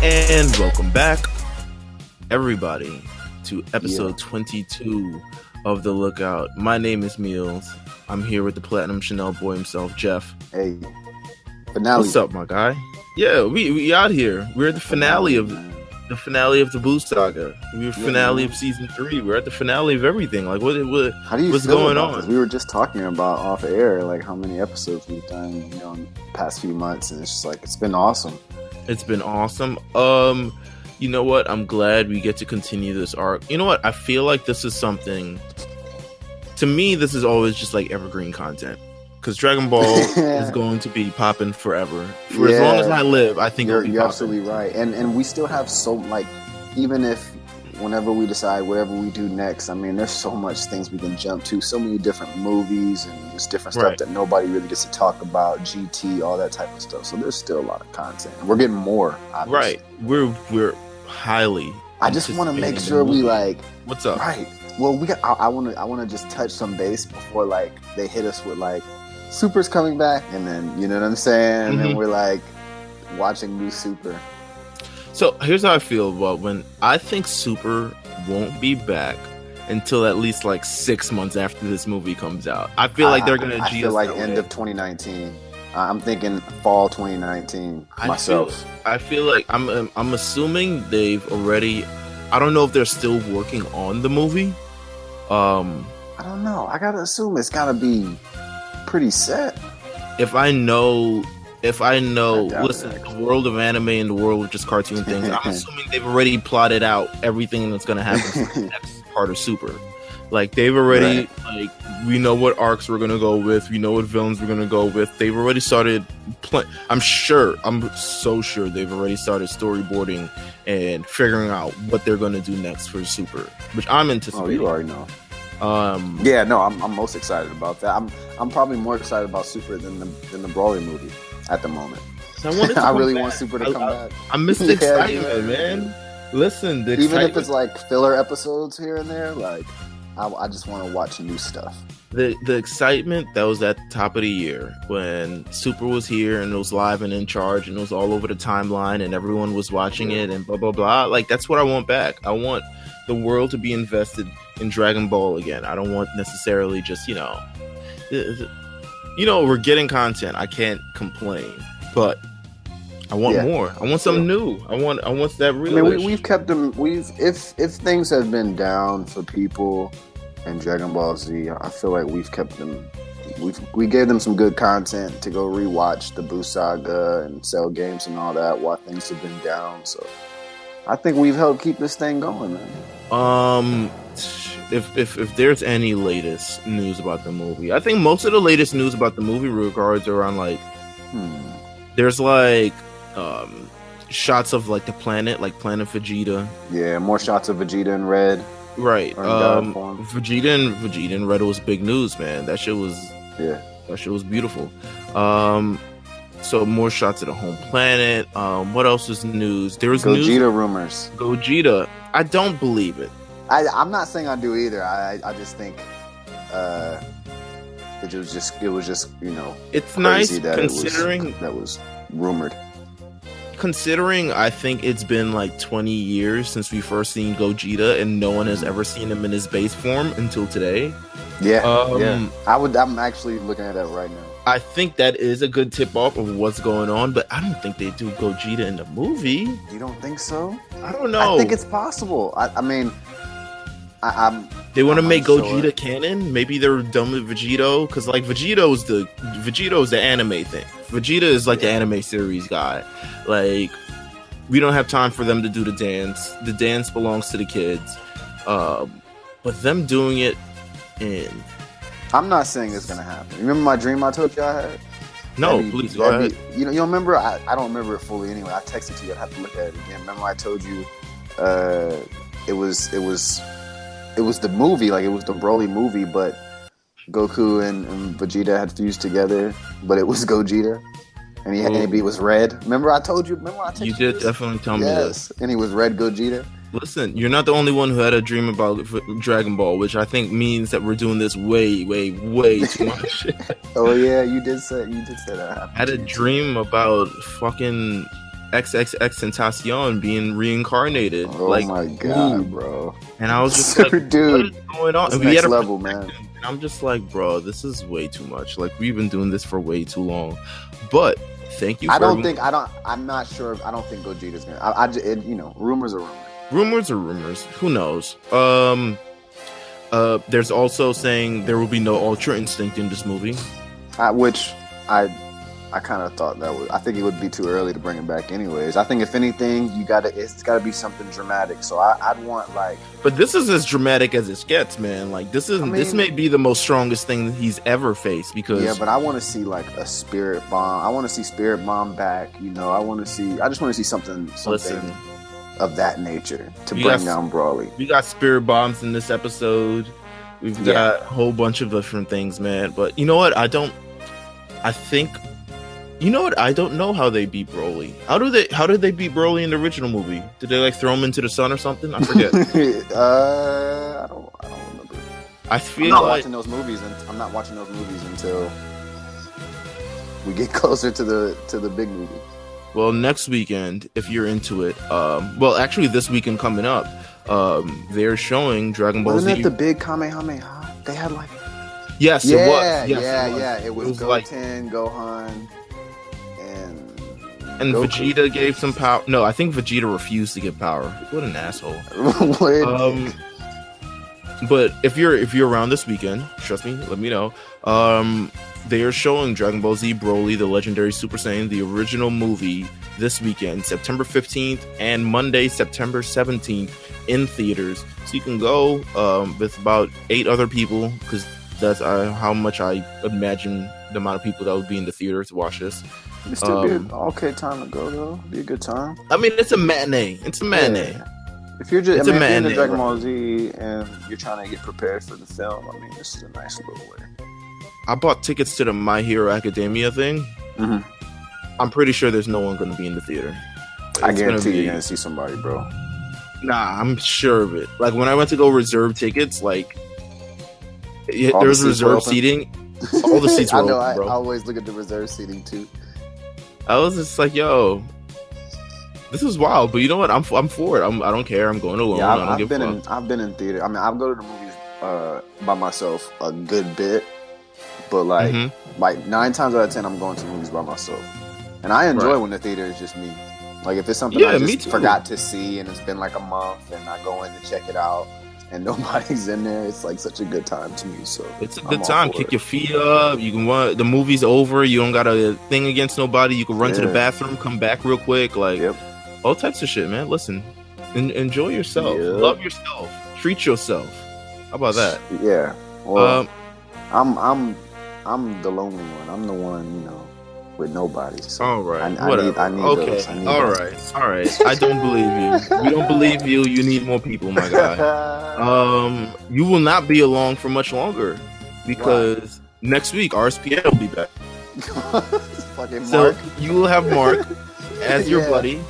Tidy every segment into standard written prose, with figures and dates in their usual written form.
And welcome back, everybody, to episode 22 of The Lookout. My name is Meelz. I'm here with the Platinum Chanel boy himself, Jeff. Hey, finale. What's up, my guy? Yeah, we out here. We're at the finale of the Buu Saga. We're finale of season 3. We're at the finale of everything. Like, what's going on? This? We were just talking about off air, like how many episodes we've done, in the past few months, and it's just like it's been awesome. It's been awesome. You know what? I'm glad we get to continue this arc. You know what? I feel like this is something. To me, this is always just like evergreen content. Because Dragon Ball is going to be popping forever. For as long as I live, I think you're absolutely right. And we still have even if whenever we decide whatever we do next, I mean, there's so much things we can jump to, so many different movies and just different stuff that nobody really gets to talk about, GT, all that type of stuff. So there's still a lot of content. We're getting more, obviously. Right. We're highly. I just want to make sure we What's up? Right. Well, I want to just touch some base before they hit us with Super's coming back, and then you know what I'm saying, and then we're watching new Super. So here's how I feel about when I think Super won't be back until at least 6 months after this movie comes out. I feel like they're gonna. I feel like end of 2019. I'm thinking fall 2019 myself. I feel like I'm assuming they've already. I don't know if they're still working on the movie. I don't know. I gotta assume it's gotta be pretty set. If I know, listen, the world of anime and the world of just cartoon things, I'm assuming they've already plotted out everything that's going to happen for the next part of Super. They've already, we know what arcs we're going to go with. We know what villains we're going to go with. They've already started I'm so sure they've already started storyboarding and figuring out what they're going to do next for Super, which I'm anticipating. Oh, you already know. I'm most excited about that. I'm probably more excited about Super than the Broly movie at the moment. I really want Super to come back. I miss the excitement, man. Listen, even if it's filler episodes here and there, I just want to watch new stuff. The excitement that was at the top of the year when Super was here and it was live and in charge and it was all over the timeline and everyone was watching it and blah blah blah. That's what I want back. I want the world to be invested in Dragon Ball again. I don't want necessarily just we're getting content. I can't complain, but I want more. I want something new. I want that real. I mean, we've kept them. If things have been down for people in Dragon Ball Z, I feel like we've kept them. We gave them some good content to go rewatch the Buu Saga and Cell games and all that while things have been down. So I think we've helped keep this thing going, man. If there's any latest news about the movie, I think most of the latest news about the movie regards around there's shots of the planet, Planet Vegeta. Yeah, more shots of Vegeta in red. Right. Vegeta in red was big news, man. That shit was beautiful. So more shots of the home planet. What else was news? There was Gogeta rumors. Gogeta. I don't believe it. I'm not saying I do either. I just think it was just it's nice that considering that was rumored. Considering I think it's been 20 years since we first seen Gogeta and no one has ever seen him in his base form until today. Yeah. I'm actually looking at that right now. I think that is a good tip off of what's going on, but I don't think they do Gogeta in the movie. You don't think so? I don't know. I think it's possible. I mean, they want to make Gogeta canon. Maybe they're done with Vegito because Vegito's the anime thing. Vegeta is the anime series guy. We don't have time for them to do the dance. The dance belongs to the kids. But them doing it in. I'm not saying it's gonna happen. Remember my dream I told you I had? No, please go ahead. You remember? I don't remember it fully anyway. I texted to you. I'd have to look at it again. Remember I told you it was the movie, it was the Broly movie, but Goku and Vegeta had fused together, but it was Gogeta, and he was red. Remember I told you? You did definitely tell me this. And he was red Gogeta. Listen, you're not the only one who had a dream about Dragon Ball, which I think means that we're doing this way, way, way too much. Oh yeah, you did say that. I had a dream about fucking XXX Tentacion being reincarnated. Oh like, my god, bro! And I was just like, dude, what is going on? And we next had level, man. And I'm just like, bro, this is way too much. Like, we've been doing this for way too long. But thank you. I'm not sure. I don't think Gogeta's gonna. Rumors are rumors. Rumors are rumors. Who knows? There's also saying there will be no Ultra Instinct in this movie, which I kind of thought I think it would be too early to bring it back anyways. I think if anything, it's gotta be something dramatic. So I'd want like. But this is as dramatic as it gets, man. Like this may be the most strongest thing that he's ever faced because. Yeah, but I want to see like a Spirit Bomb. I want to see Spirit Bomb back. I just want to see something of that nature to bring down Broly. We got Spirit Bombs in this episode. We've got a whole bunch of different things, man. But you know what? I don't know how they beat Broly. How did they beat Broly in the original movie? Did they like throw him into the sun or something? I forget. I don't remember. I feel I'm not watching those movies until we get closer to the big movie. Well, next weekend, if you're into it, actually this weekend coming up, they're showing Dragon Ball Z. Wasn't that the big Kamehameha? They had like. Yes, it was. Yes, it was Goten, like... Gohan, and Goku. Vegeta gave some power. No, I think Vegeta refused to give power. What an asshole. But if you're around this weekend, trust me, let me know. They are showing Dragon Ball Z Broly, the legendary Super Saiyan, the original movie, this weekend, September 15th and Monday, September 17th in theaters. So you can go with about 8 other people because that's how much I imagine the amount of people that would be in the theater to watch this. It'd still be an okay time to go, though. It'd be a good time. I mean, it's a matinee. Yeah. If you're just into Dragon Ball Z and you're trying to get prepared for the film, I mean, this is a nice little way. I bought tickets to the My Hero Academia thing. Mm-hmm. I'm pretty sure there's no one going to be in the theater. I guarantee you're going to see somebody, bro. Nah, I'm sure of it. Like, when I went to go reserve tickets, like, there's reserve seating. All the seats were open, bro. I always look at the reserve seating, too. I was just like, yo, this is wild. But you know what? I'm for it. I don't care. I'm going alone. Yeah, I've been in theater. I mean, I've go to the movies by myself a good bit. But like 9 times out of 10, I'm going to movies by myself, and I enjoy when the theater is just me. Like if it's something I just forgot to see, and it's been like a month, and I go in to check it out, and nobody's in there, it's like such a good time to me. So it's a good time. Kick your feet up. You can run. The movie's over. You don't got a thing against nobody. You can run to the bathroom, come back real quick. Like all types of shit, man. Listen, enjoy yourself. Love yourself. Treat yourself. How about that? Yeah. Well, I'm the lonely one. I'm the one, with nobody. So all right. I need those. All right. I don't believe you. We don't believe you. You need more people, my guy. You will not be along for much longer because next week RSPN will be back. Fucking so Mark. You will have Mark as your buddy.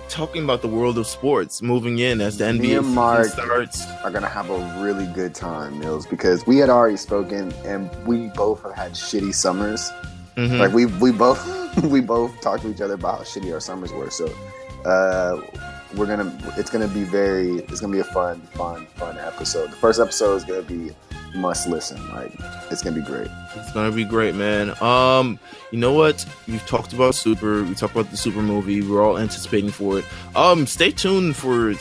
Talking about the world of sports, moving in as the NBA season starts. Are gonna have a really good time, Meelz, because we had already spoken and we both have had shitty summers. Mm-hmm. Like we both talked to each other about how shitty our summers were. So it's gonna be a fun episode. The first episode is gonna be must listen. Like it's gonna be great. It's gonna be great, man. You know what? We've talked about Super. We talked about the Super movie. We're all anticipating for it. Stay tuned for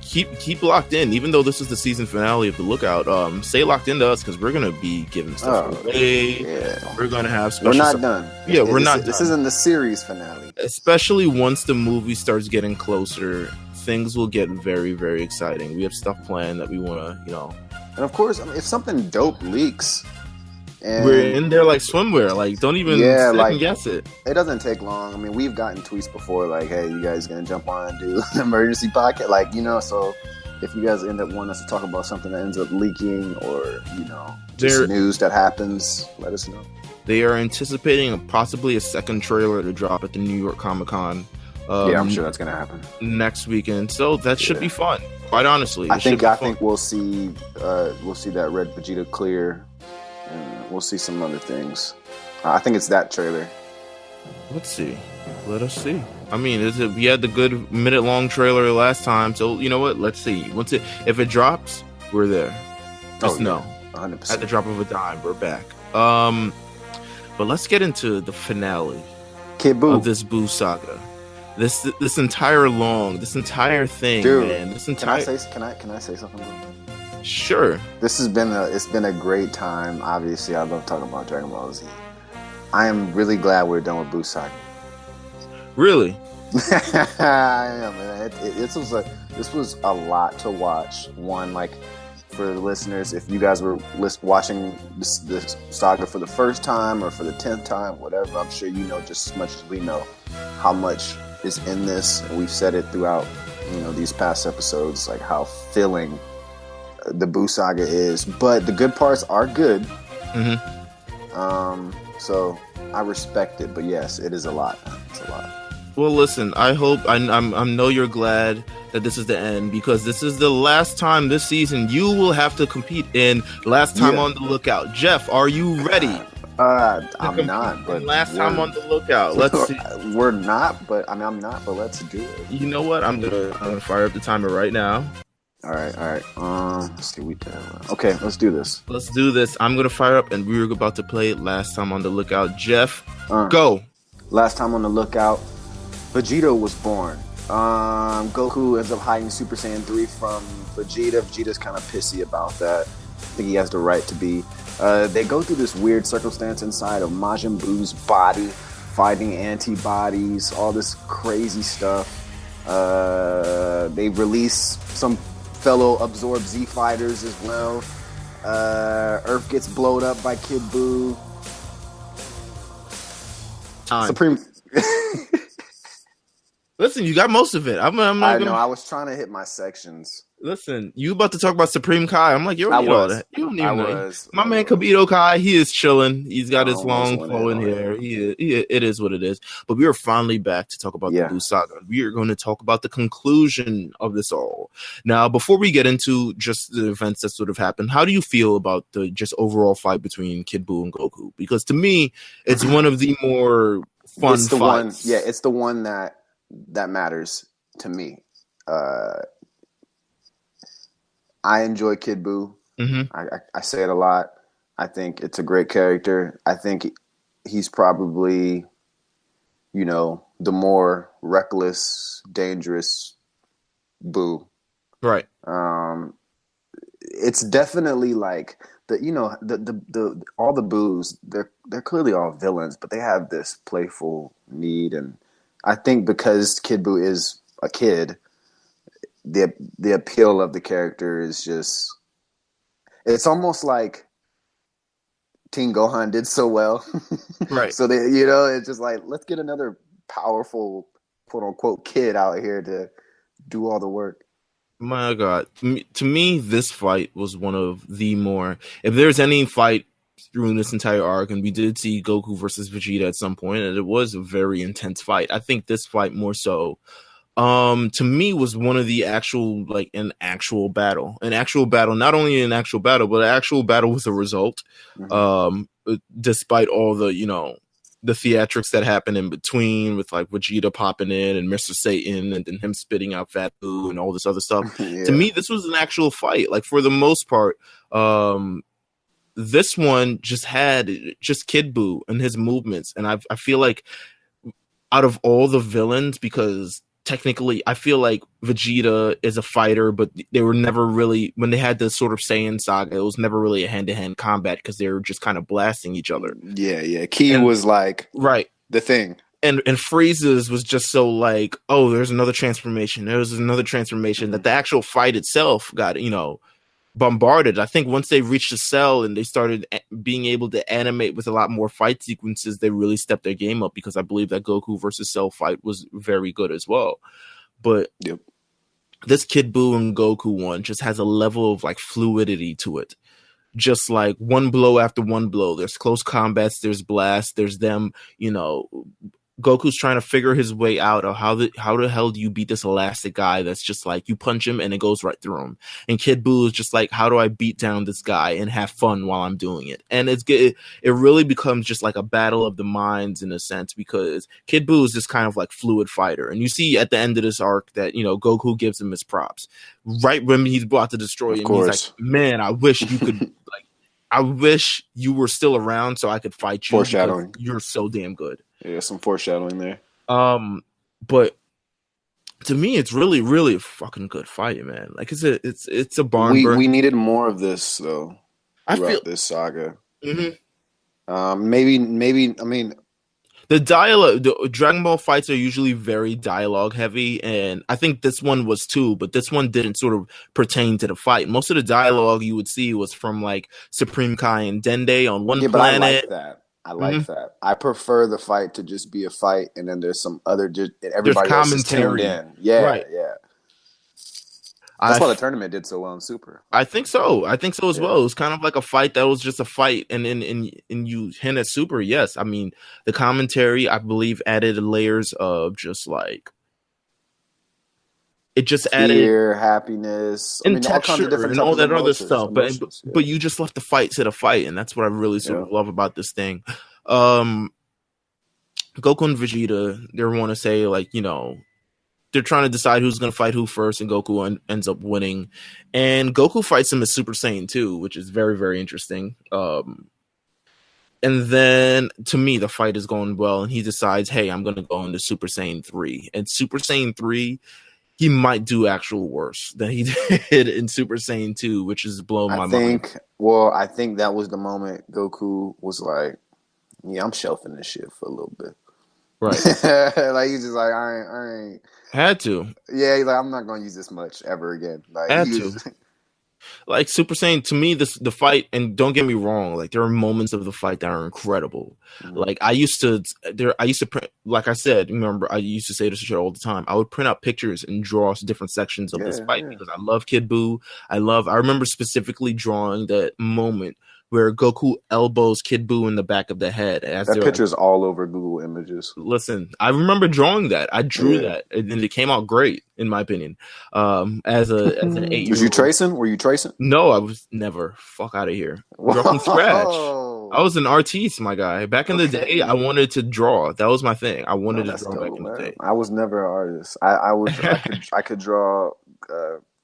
keep locked in. Even though this is the season finale of The Lookout, stay locked into us because we're gonna be giving stuff away. Yeah. We're gonna have special. We're not done. Yeah, we're not. This isn't the series finale. Especially once the movie starts getting closer, things will get very, very exciting. We have stuff planned that we want to, And of course, if something dope leaks, and we're in there like swimwear, like don't even second guess it. It doesn't take long. I mean, we've gotten tweets before, like, "Hey, you guys gonna jump on and do an emergency podcast?" Like, so if you guys end up wanting us to talk about something that ends up leaking, or just news that happens, let us know. They are anticipating possibly a second trailer to drop at the New York Comic Con. I'm sure that's gonna happen next weekend. So that should be fun. Quite honestly, I think we'll see that Red Vegeta clear, and we'll see some other things. I think it's that trailer. Let's see. Let us see. I mean, we had the good minute-long trailer last time, so you know what? Let's see. If it drops, we're there. Just know, 100%. At the drop of a dime, we're back. But let's get into the finale of this Buu Saga. This entire thing, dude, man. Can I say something? Sure. It's been a great time. Obviously, I love talking about Dragon Ball Z. I am really glad we're done with Buu Saga. Really? I am, man. This was a lot to watch. One, like, for the listeners, if you guys were watching this saga for the first time or for the 10th time, whatever, I'm sure you know just as much as we know how much is in this. And we've said it throughout, these past episodes, like how filling the Buu Saga is. But the good parts are good. Mm-hmm. So I respect it, but yes, it is a lot. It's a lot. Well, listen, I know you're glad that this is the end, because this is the last time this season you will have to compete in Last Time on the Lookout. Jeff, are you ready? I'm not, but Last Time on the Lookout. Let's see. We're not, but I'm not, but let's do it. You know what? I'm gonna fire up the timer right now. All right. Let's see. Okay, let's do this. I'm gonna fire up, and we're about to play Last Time on the Lookout. Jeff, go. Last Time on the Lookout. Vegeta was born. Goku ends up hiding Super Saiyan 3 from Vegeta. Vegeta's kind of pissy about that. I think he has the right to be. They go through this weird circumstance inside of Majin Buu's body, fighting antibodies, all this crazy stuff. They release some fellow absorbed Z fighters as well. Earth gets blown up by Kid Buu. Supreme. Listen, you got most of it. I know. I was trying to hit my sections. Listen, you about to talk about Supreme Kai. I'm like, you don't even know. My man Kabito Kai, he is chilling. He's got his long flowing hair. It is what it is. But we are finally back to talk about the Buu Saga. We are going to talk about the conclusion of this all. Now, before we get into just the events that sort of happened, how do you feel about the just overall fight between Kid Buu and Goku? Because to me, it's one of the more fun fights. It's the one that matters to me. I enjoy Kid Buu. Mm-hmm. I say it a lot. I think it's a great character. I think he's probably, the more reckless, dangerous Buu. Right. It's definitely like the all the Boos. They're clearly all villains, but they have this playful need, and I think because Kid Buu is a kid, the appeal of the character is just, it's almost like Teen Gohan did so well. Right. So it's just like, let's get another powerful, quote unquote, kid out here to do all the work. My God. To me, this fight was one of the more, if there's any fight through this entire arc, and we did see Goku versus Vegeta at some point, and it was a very intense fight. I think this fight more so, to me, was one of the actual, like, an actual battle, not only an actual battle, but an actual battle with a result. Mm-hmm. Despite all the, the theatrics that happened in between, with like Vegeta popping in and Mr. Satan and then him spitting out Fat Buu and all this other stuff. To me, this was an actual fight. Like, for the most part, this one just had Kid Buu and his movements. And I feel like out of all the villains, because technically I feel like Vegeta is a fighter, but they were never really, when they had this sort of Saiyan saga, it was never really a hand-to-hand combat because they were just kind of blasting each other. Yeah. Ki was like the thing. And Frieza's was just so like, oh, there's another transformation. That the actual fight itself got, bombarded. I think once they reached the cell and they started being able to animate with a lot more fight sequences, they really stepped their game up, because I believe that Goku versus Cell fight was very good as well. But this Kid Buu and Goku one just has a level of like fluidity to it. Just like one blow after one blow. There's close combats, there's blasts, there's them, Goku's trying to figure his way out of how the hell do you beat this elastic guy that's just like you punch him and it goes right through him. And Kid Buu is just like, how do I beat down this guy and have fun while I'm doing it? And it really becomes just like a battle of the minds in a sense, because Kid Buu is this kind of like fluid fighter. And you see at the end of this arc that, Goku gives him his props. Right when he's about to destroy him, he's like, man, I wish you could like, I wish you were still around so I could fight you. Foreshadowing. You're so damn good. Yeah, some foreshadowing there. But to me, it's really, really a fucking good fight, man. Like it's a barn burner. We needed more of this though. Throughout this saga. Mm-hmm. Maybe. I mean, the dialogue, the Dragon Ball fights are usually very dialogue heavy, and I think this one was too. But this one didn't sort of pertain to the fight. Most of the dialogue you would see was from like Supreme Kai and Dende on one planet. But I like that. I like that. I prefer the fight to just be a fight, and then there's some other everybody else is tuned in. Yeah, right. Yeah. That's why the tournament did so well in Super. I think so. As well. It was kind of like a fight that was just a fight, and you hint at Super. Yes, I mean the commentary I believe added layers of just like it just fear, happiness, and texture and all that other stuff. But you just left the fight to the fight, and that's what I really sort of love about this thing. Goku and Vegeta, they want to say like, they're trying to decide who's going to fight who first, and Goku ends up winning. And Goku fights him as Super Saiyan 2, which is very, very interesting. And then, to me, the fight is going well, and he decides, hey, I'm going to go into Super Saiyan 3. And Super Saiyan 3, he might do actual worse than he did in Super Saiyan 2, which is blowing my mind. Well, I think that was the moment Goku was like, yeah, I'm shelving this shit for a little bit. Right. Like, he's just like, I ain't. Had to. Yeah, he's like, I'm not going to use this much ever again. Like, had to. Like Super Saiyan, to me, the fight, and don't get me wrong, like there are moments of the fight that are incredible. Mm-hmm. Like I used to print, like I said, remember, I used to say this shit all the time. I would print out pictures and draw different sections of this fight because I love Kid Buu. I remember specifically drawing that moment where Goku elbows Kid Buu in the back of the head. That picture's all over Google Images. Listen, I remember drawing that. I drew that, and it came out great, in my opinion. As an 8-year-old. Was you tracing? Were you tracing? No, I was never. Fuck out of here. Draw from scratch. I was an artiste, my guy. Back in the day, I wanted to draw. That was my thing. I wanted to draw back in the day. I was never an artist. I could draw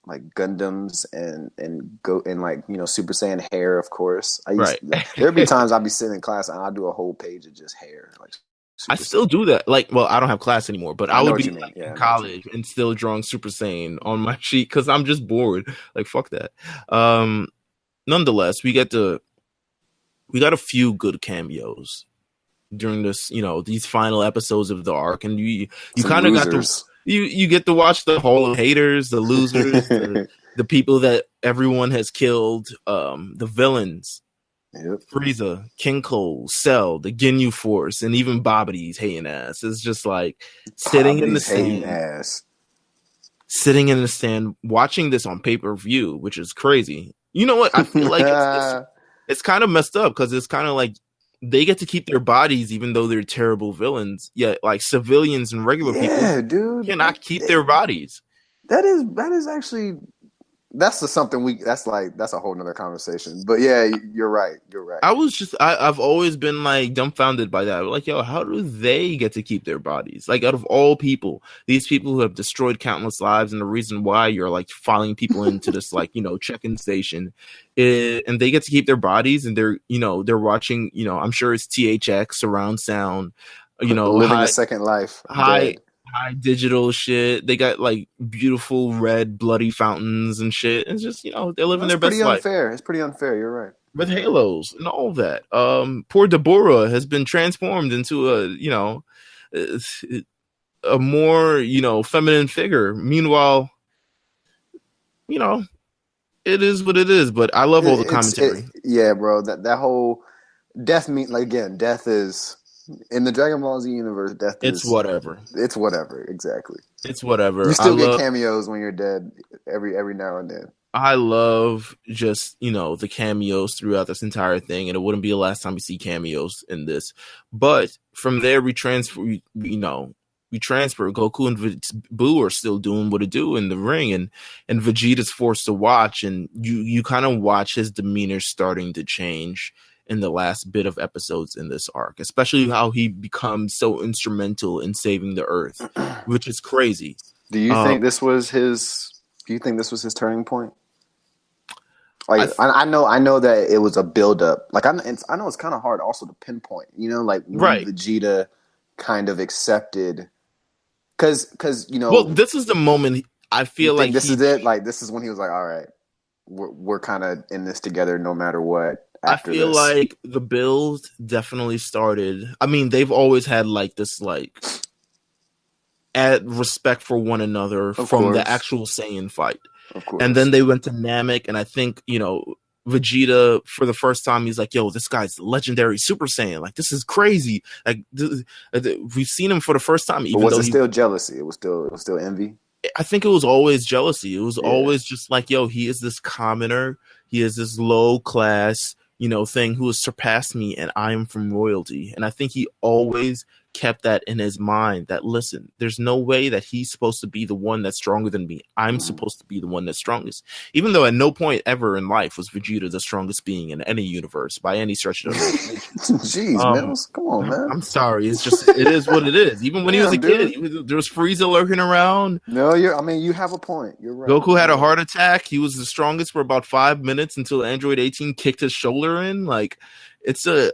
like Gundams and go and like Super Saiyan hair, of course. There'd be times I'd be sitting in class and I'd do a whole page of just hair. Like I still do that. Like, well, I don't have class anymore, but I would be in college and still drawing Super Saiyan on my sheet because I'm just bored. Like, fuck that. Nonetheless, we got a few good cameos during this, these final episodes of the arc, and you kind of got to. You get to watch the Hall of Haters, the losers, the people that everyone has killed, the villains, Frieza, King Cole, Cell, the Ginyu Force, and even Babidi's hating ass. It's just like sitting in the stand, watching this on pay-per-view, which is crazy. You know what? I feel like it's kind of messed up because it's kind of like they get to keep their bodies even though they're terrible villains. Yet, like civilians and regular people cannot keep their bodies. That is actually that's a whole nother conversation. But yeah, you're right. I've always been like dumbfounded by that. Like, yo, how do they get to keep their bodies? Like, out of all people, these people who have destroyed countless lives, and the reason why you're like filing people into this like check-in station, and they get to keep their bodies, and they're watching, I'm sure it's THX surround sound, living a second life. High digital shit. They got like beautiful red bloody fountains and shit. It's just they're living their best life. It's pretty unfair. You're right. With halos and all that. Poor Deborah has been transformed into a more feminine figure. Meanwhile, it is what it is. But I love all the commentary. Yeah, bro. That whole death death is. In the Dragon Ball Z universe, death is... It's whatever. It's whatever, exactly. It's whatever. You still get cameos when you're dead every now and then. I love just, the cameos throughout this entire thing, and it wouldn't be the last time we see cameos in this. But from there, we transfer, Goku and Buu are still doing what it do in the ring, and Vegeta's forced to watch, and you kind of watch his demeanor starting to change in the last bit of episodes in this arc, especially how he becomes so instrumental in saving the Earth, which is crazy. Do you think this was his? Do you think this was his turning point? Like I know that it was a build up. Like I know it's kind of hard also to pinpoint. Like when right. Vegeta kind of accepted, because Well, this is the moment I feel like this is it. Like this is when he was like, all right, we're kind of in this together, no matter what. I feel like the build definitely started. I mean, they've always had like this respect for one another from the actual Saiyan fight. Of course. And then they went to Namek, and I think, Vegeta, for the first time, he's like, yo, this guy's legendary Super Saiyan. Like, this is crazy. Like, we've seen him for the first time. Even was it still jealousy? It was still envy? I think it was always jealousy. It was always just like, yo, he is this commoner. He is this low class, thing who has surpassed me, and I am from royalty. And I think he always kept that in his mind, that listen, there's no way that he's supposed to be the one that's stronger than me. I'm supposed to be the one that's strongest. Even though at no point ever in life was Vegeta the strongest being in any universe by any stretch of the imagination. Jeez, Meelz, come on, man. I'm sorry. It's just, it is what it is. Even when he was a kid, there was Frieza lurking around. No, you have a point. You're right. Goku had a heart attack. He was the strongest for about 5 minutes until Android 18 kicked his shoulder in. Like, it's a...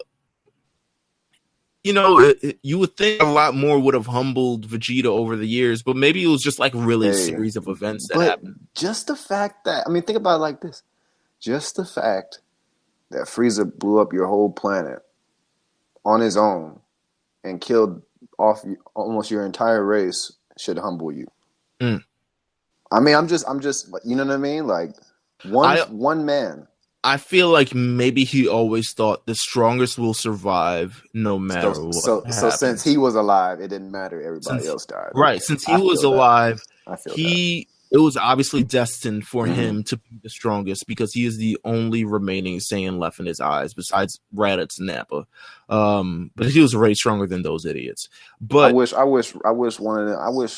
you would think a lot more would have humbled Vegeta over the years, but maybe it was just like really a series of events that happened. Just the fact that, think about it like this. Just the fact that Frieza blew up your whole planet on his own and killed off almost your entire race should humble you. Mm. I'm just, you know what I mean? Like one man. I feel like maybe he always thought the strongest will survive no matter what. So since he was alive, it didn't matter. Everybody else died. Right. Since he was alive, it was obviously destined for him to be the strongest because he is the only remaining Saiyan left in his eyes besides Raditz and Nappa. But he was way stronger than those idiots. But I wish one of them.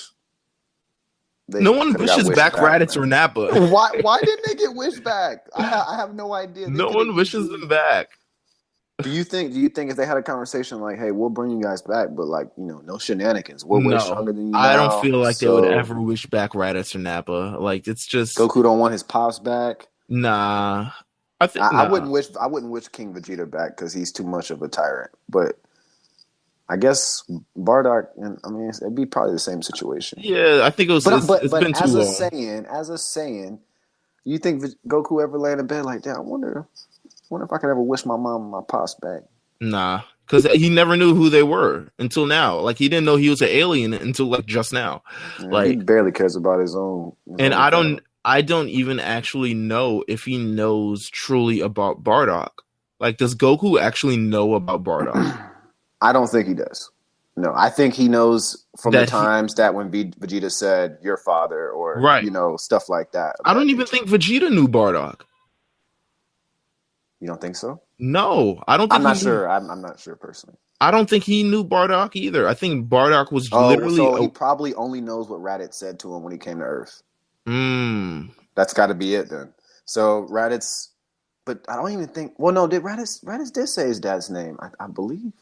No one wishes back Raditz or Nappa. Why didn't they get wished back? I have no idea. No one wishes them back. Do you think if they had a conversation like, hey, we'll bring you guys back, but like, no shenanigans. We're way stronger than you now. I don't feel like they would ever wish back Raditz or Nappa. Like, it's just Goku don't want his pops back. Nah. I wouldn't wish King Vegeta back because he's too much of a tyrant. But I guess Bardock, it'd be probably the same situation. Yeah, I think it was. But been too long. As a Saiyan, you think Goku ever lay in bed like that? I wonder if I could ever wish my mom and my pops back. Nah, because he never knew who they were until now. Like, he didn't know he was an alien until like just now. Yeah, like, he barely cares about his own. And I don't even actually know if he knows truly about Bardock. Like, does Goku actually know about Bardock? I don't think he does. No, I think he knows from the times that when Vegeta said your father or stuff like that. I don't even think Vegeta knew Bardock. You don't think so? No, I don't think I'm not sure. I'm not sure personally. I don't think he knew Bardock either. I think Bardock was literally... So he probably only knows what Raditz said to him when he came to Earth. That's got to be it then. So Raditz... But I don't even think... Well, no, Raditz did say his dad's name, I believe.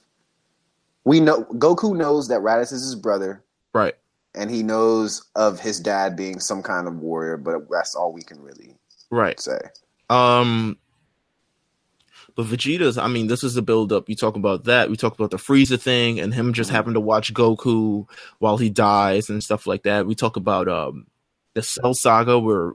We know Goku knows that Raditz is his brother, right? And he knows of his dad being some kind of warrior, but that's all we can really say. But Vegeta's, this is the build up. You talk about that. We talk about the Frieza thing and him just having to watch Goku while he dies and stuff like that. We talk about the Cell Saga where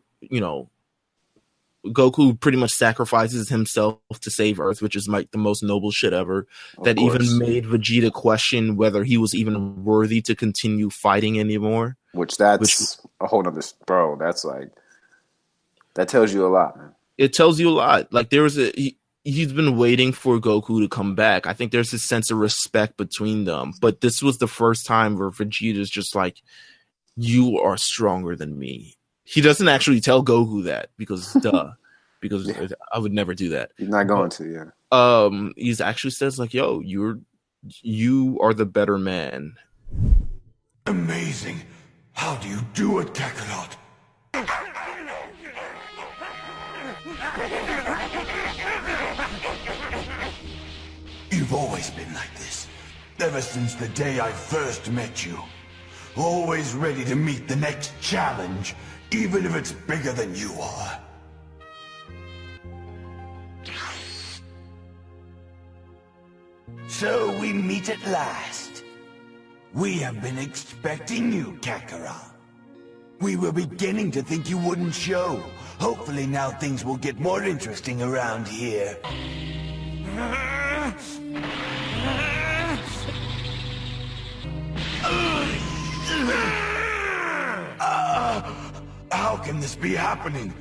Goku pretty much sacrifices himself to save Earth, which is like the most noble shit ever. That even made Vegeta question whether he was even worthy to continue fighting anymore. Which that's a whole nother, bro. That's like, that tells you a lot, man. It tells you a lot. Like, there was he's been waiting for Goku to come back. I think there's a sense of respect between them, but this was the first time where Vegeta's just like, you are stronger than me. he doesn't actually tell Goku that because because I would never do that. He's not going to, yeah. He's actually says like, "Yo, you are the better man." Amazing. How do you do it, Kakarot? You've always been like this, ever since the day I first met you. Always ready to meet the next challenge, even if it's bigger than you are. So we meet at last. We have been expecting you, Kakarot. We were beginning to think you wouldn't show. Hopefully now things will get more interesting around here. How can this be happening?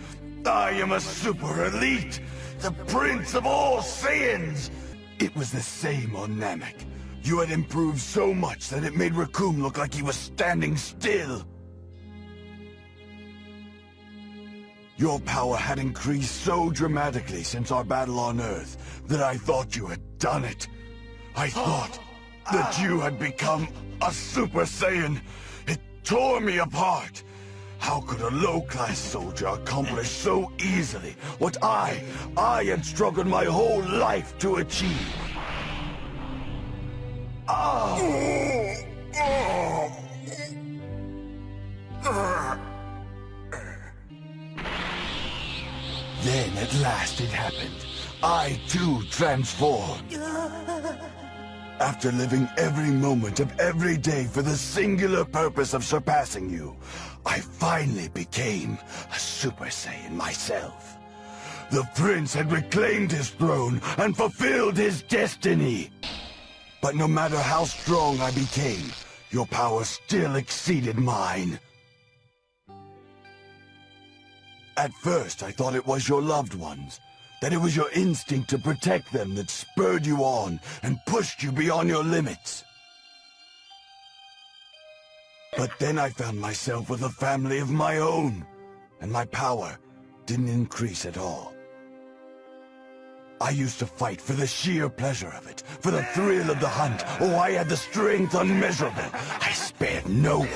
I am a super elite, the prince of all Saiyans. It was the same on Namek. You had improved so much that it made Raccoon look like he was standing still. Your power had increased so dramatically since our battle on Earth that I thought you had done it. I thought that you had become a Super Saiyan. It tore me apart. How could a low-class soldier accomplish so easily what I had struggled my whole life to achieve? Then at last it happened. I too transformed. After living every moment of every day for the singular purpose of surpassing you, I finally became a Super Saiyan myself. The prince had reclaimed his throne and fulfilled his destiny. But no matter how strong I became, your power still exceeded mine. At first, I thought it was your loved ones, that it was your instinct to protect them that spurred you on and pushed you beyond your limits. But then I found myself with a family of my own, and my power didn't increase at all. I used to fight for the sheer pleasure of it, for the thrill of the hunt. Oh, I had the strength unmeasurable. I spared no one.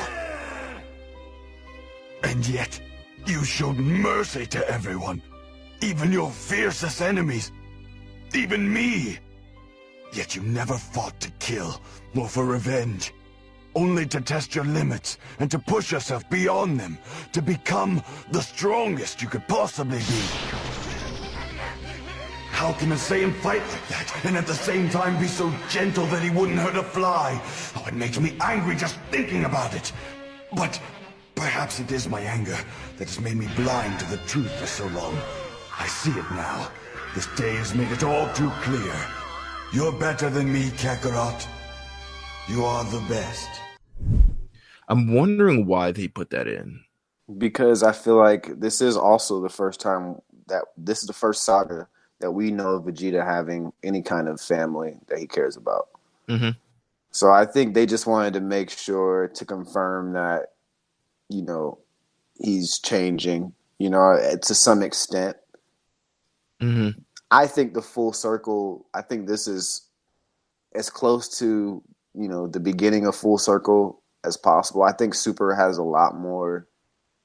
And yet, you showed mercy to everyone. Even your fiercest enemies. Even me. Yet you never fought to kill, nor for revenge. Only to test your limits, and to push yourself beyond them. To become the strongest you could possibly be. How can a Saiyan fight like that, and at the same time be so gentle that he wouldn't hurt a fly? Oh, it makes me angry just thinking about it. But perhaps it is my anger that has made me blind to the truth for so long. I see it now. This day has made it all too clear. You're better than me, Kakarot. You are the best. I'm wondering why they put that in. Because I feel like this is also the first time that this is the first saga that we know of Vegeta having any kind of family that he cares about. Mm-hmm. So I think they just wanted to make sure to confirm that, you know, he's changing, you know, to some extent. Mm-hmm. I think the full circle, I think this is as close to, you know, the beginning of full circle as possible. I think Super has a lot more,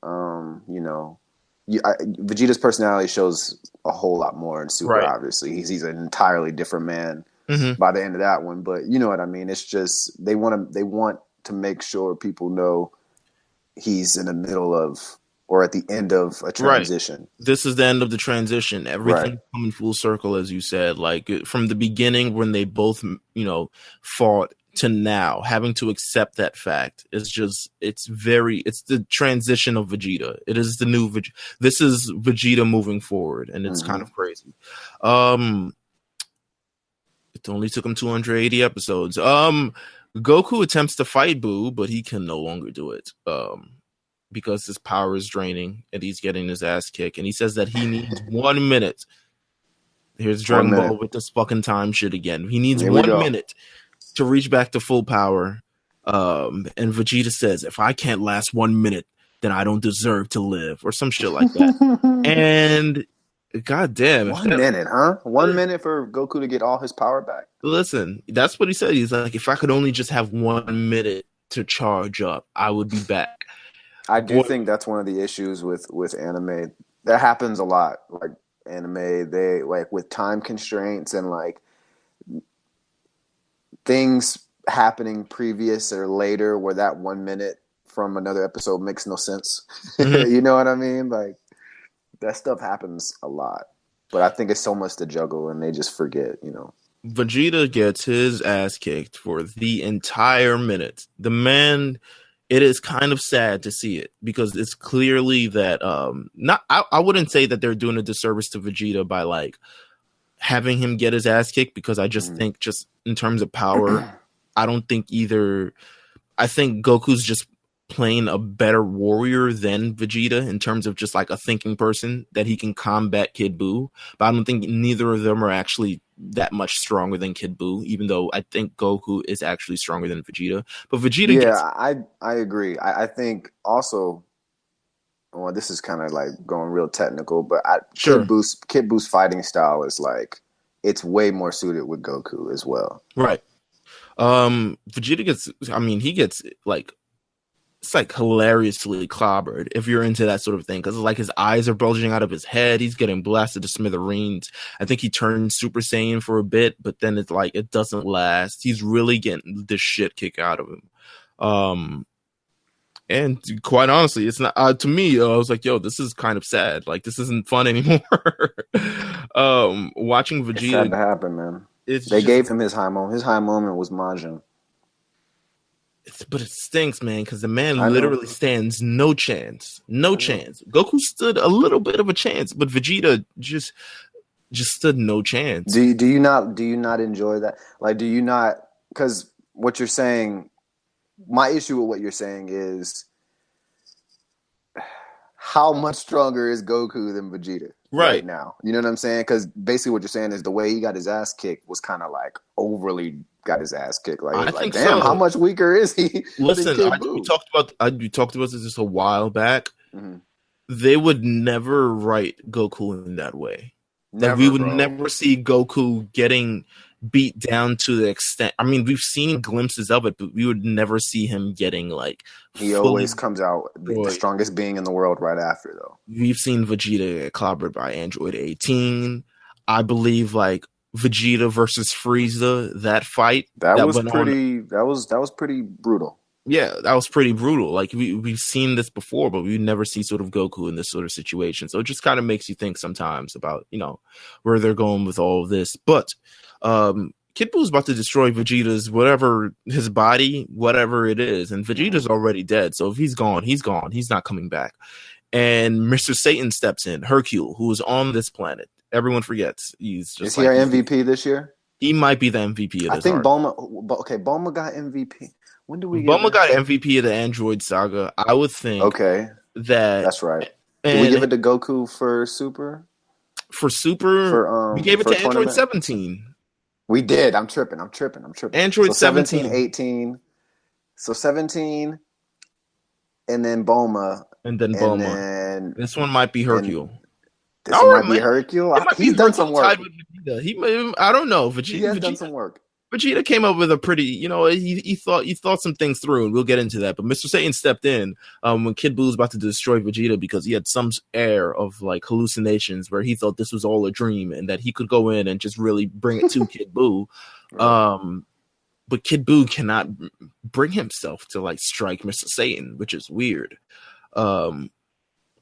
you know, Vegeta's personality shows a whole lot more in Super, right. Obviously. He's an entirely different man mm-hmm. by the end of that one. But you know what I mean? It's just they want to make sure people know he's in the middle of or at the end of a transition. Right. This is the end of the transition. Everything coming full circle, as you said, like from the beginning when they both, you know, fought to now, having to accept that fact is just, it's the transition of Vegeta. It is the new Vegeta. This is Vegeta moving forward, and it's kind of crazy. It only took him 280 episodes. Goku attempts to fight Buu, but he can no longer do it. Because his power is draining and he's getting his ass kicked. And he says that he needs 1 minute. Here's Dragon Ball with this fucking time shit again. He needs 1 minute to reach back to full power. And Vegeta says, if I can't last 1 minute, then I don't deserve to live, or some shit like that. And goddamn, 1 minute, huh? 1 minute for Goku to get all his power back. Listen, that's what he said. He's like, if I could only just have 1 minute to charge up, I would be back. I do think that's one of the issues with anime. That happens a lot. Like anime, they like with time constraints and like things happening previous or later where that 1 minute from another episode makes no sense. Mm-hmm. You know what I mean? Like that stuff happens a lot. But I think it's so much to juggle and they just forget, you know. Vegeta gets his ass kicked for the entire minute. The man, it is kind of sad to see it because it's clearly that I wouldn't say that they're doing a disservice to Vegeta by like having him get his ass kicked, because I just think just in terms of power, I don't think either. I think Goku's just playing a better warrior than Vegeta in terms of just like a thinking person that he can combat Kid Buu. But I don't think neither of them are actually that much stronger than Kid Buu, even though I think Goku is actually stronger than Vegeta. But Vegeta gets... I agree. I think also, well, this is kind of like going real technical, but Kid Buu's fighting style is like, it's way more suited with Goku as well. Right. Vegeta gets, I mean, he gets like, it's like hilariously clobbered if you're into that sort of thing, because like his eyes are bulging out of his head, he's getting blasted to smithereens. I think he turned Super Saiyan for a bit, but then it's like it doesn't last. He's really getting the shit kicked out of him. And quite honestly, it's not to me. I was like, "Yo, this is kind of sad. Like, this isn't fun anymore." Watching Vegeta, it's sad to happen, man. They gave him his high moment. His high moment was Majin. But it stinks, man, because the man literally stands no chance. No chance. Goku stood a little bit of a chance, but Vegeta just stood no chance. Do you not enjoy that? Like, do you not? Because what you're saying, my issue with what you're saying is how much stronger is Goku than Vegeta right now? You know what I'm saying? Because basically what you're saying is the way he got his ass kicked was kind of like overly got his ass kicked. Like, I think damn, how much weaker is he? Listen, we talked about this just a while back. Mm-hmm. They would never write Goku in that way. We would never see Goku getting beat down to the extent. I mean, we've seen glimpses of it, but we would never see him getting like. He always comes out the strongest being in the world right after, though. We've seen Vegeta get clobbered by Android 18. I believe like Vegeta versus Frieza, that fight that was pretty brutal. Yeah, that was pretty brutal. Like we've seen this before, but we never see sort of Goku in this sort of situation. So it just kind of makes you think sometimes about, you know, where they're going with all of this. But Kid Buu's about to destroy Vegeta's his body, whatever it is, and Vegeta's already dead. So if he's gone, he's gone. He's not coming back. And Mr. Satan steps in, Hercule, who is on this planet. Everyone forgets. He's just. Is he our MVP this year? He might be the MVP of this. I think Bulma got MVP. When do we get Bulma got MVP of the Android Saga. I would think that's right. Did we give it to Goku for Super? For Super, we gave it to Android tournament? 17. We did. I'm tripping. Android 17. 18. So 17, and then Bulma. And then Bulma. This one might be Hercule. This might be Hercule. He's done some work. I don't know. He has done some work. Vegeta came up with a pretty, you know, he thought some things through, and we'll get into that. But Mr. Satan stepped in when Kid Buu was about to destroy Vegeta because he had some air of like hallucinations where he thought this was all a dream and that he could go in and just really bring it to Kid Buu. Right. But Kid Buu cannot bring himself to like strike Mr. Satan, which is weird.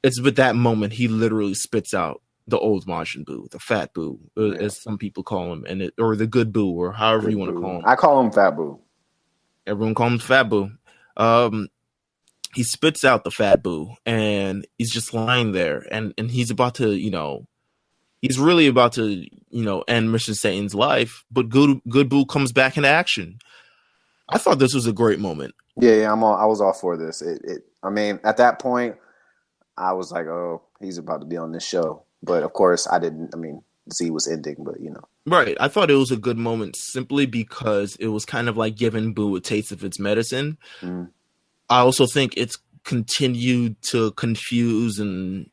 It's with that moment he literally spits out the old Majin Buu, the Fat Buu, as some people call him, or the Good Buu, or however you want to call him. I call him Fat Buu. Everyone calls him Fat Buu. He spits out the Fat Buu, and he's just lying there, and he's about to, you know, he's really about to, you know, end Mr. Satan's life, but Good Buu comes back into action. I thought this was a great moment. Yeah, I was all for this. I mean, at that point, I was like, oh, he's about to be on this show. But of course, Z was ending, but you know. Right. I thought it was a good moment simply because it was kind of like giving Buu a taste of its medicine. Mm. I also think it's continued to confuse and,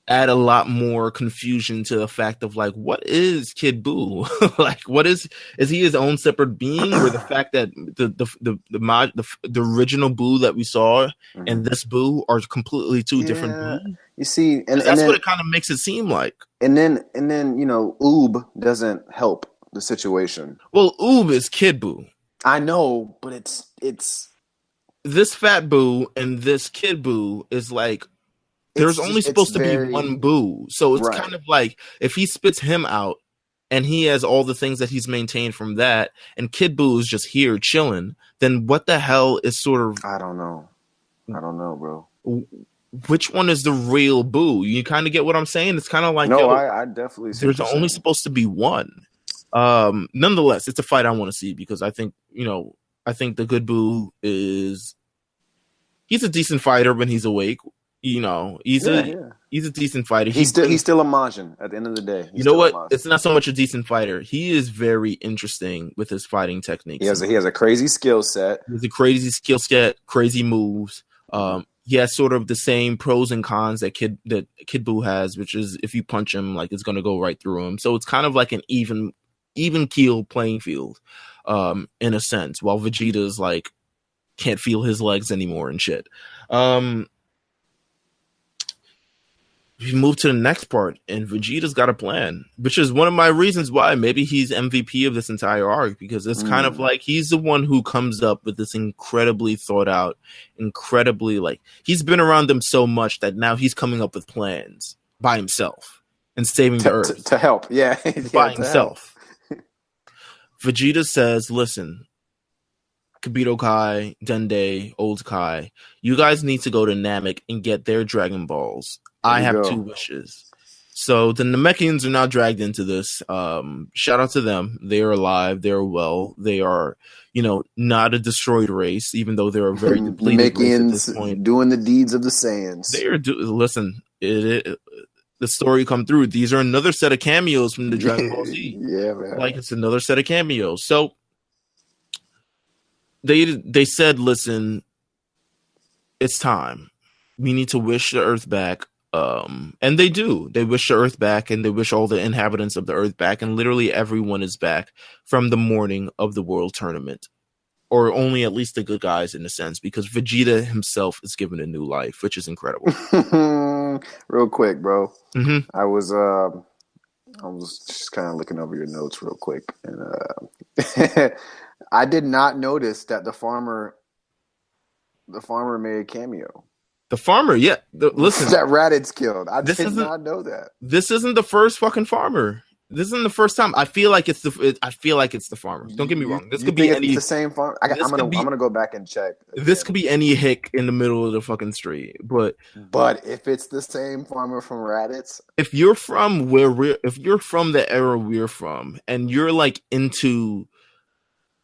add a lot more confusion to the fact of like, what is Kid Buu? Like, what is he his own separate being, or the fact that the original Buu that we saw and this Buu are completely two different Buu? You see, and that's then, what it kind of makes it seem like. And then Oob doesn't help the situation. Well, Oob is Kid Buu. I know, but it's this fat Buu and this Kid Buu is like, there's only supposed to be one Buu. So it's kind of like, if he spits him out and he has all the things that he's maintained from that, and Kid Buu is just here chilling, then what the hell is sort of... I don't know, bro. Which one is the real Buu? You kind of get what I'm saying? It's kind of like... No, I definitely see. There's only supposed to be one. Nonetheless, it's a fight I want to see, because I think, the good Buu is... He's a decent fighter when he's awake. He's a decent fighter. He's still a Majin at the end of the day. You know what? It's not so much a decent fighter. He is very interesting with his fighting techniques. He has a crazy skill set. He has a crazy skill set, crazy moves. He has sort of the same pros and cons that Kid Buu has, which is if you punch him, like, it's gonna go right through him. So it's kind of like an even keel playing field, in a sense. While Vegeta's like can't feel his legs anymore and shit. We move to the next part, and Vegeta's got a plan, which is one of my reasons why maybe he's MVP of this entire arc, because it's kind of like he's the one who comes up with this incredibly thought out, like, he's been around them so much that now he's coming up with plans by himself and saving the Earth. To help, by himself. Vegeta says, listen, Kibito Kai, Dende, Old Kai, you guys need to go to Namek and get their Dragon Balls. I have 2 wishes. So the Namekians are now dragged into this. Shout out to them. They are alive. They are well. They are, not a destroyed race, even though they're a very depleted race at this point. Doing the deeds of the Saiyans. They are. Listen, the story come through. These are another set of cameos from the Dragon Ball Z. Yeah, man. Like, it's another set of cameos. So they said, listen, it's time. We need to wish the Earth back. And they do. They wish the Earth back, and they wish all the inhabitants of the Earth back, and literally everyone is back from the morning of the World Tournament, or only at least the good guys in a sense, because Vegeta himself is given a new life, which is incredible. Real quick, bro. Mm-hmm. I was just kind of looking over your notes real quick, and I did not notice that the farmer made a cameo. The farmer, yeah. Listen, that Raditz killed. I did not know that. This isn't the first fucking farmer. This isn't the first time. I feel like it's the farmer. Don't get me wrong. This could be any the same farmer. I'm gonna go back and check. This could be any hick in the middle of the fucking street. But if it's the same farmer from Raditz, if you're from the era we're from, and you're like into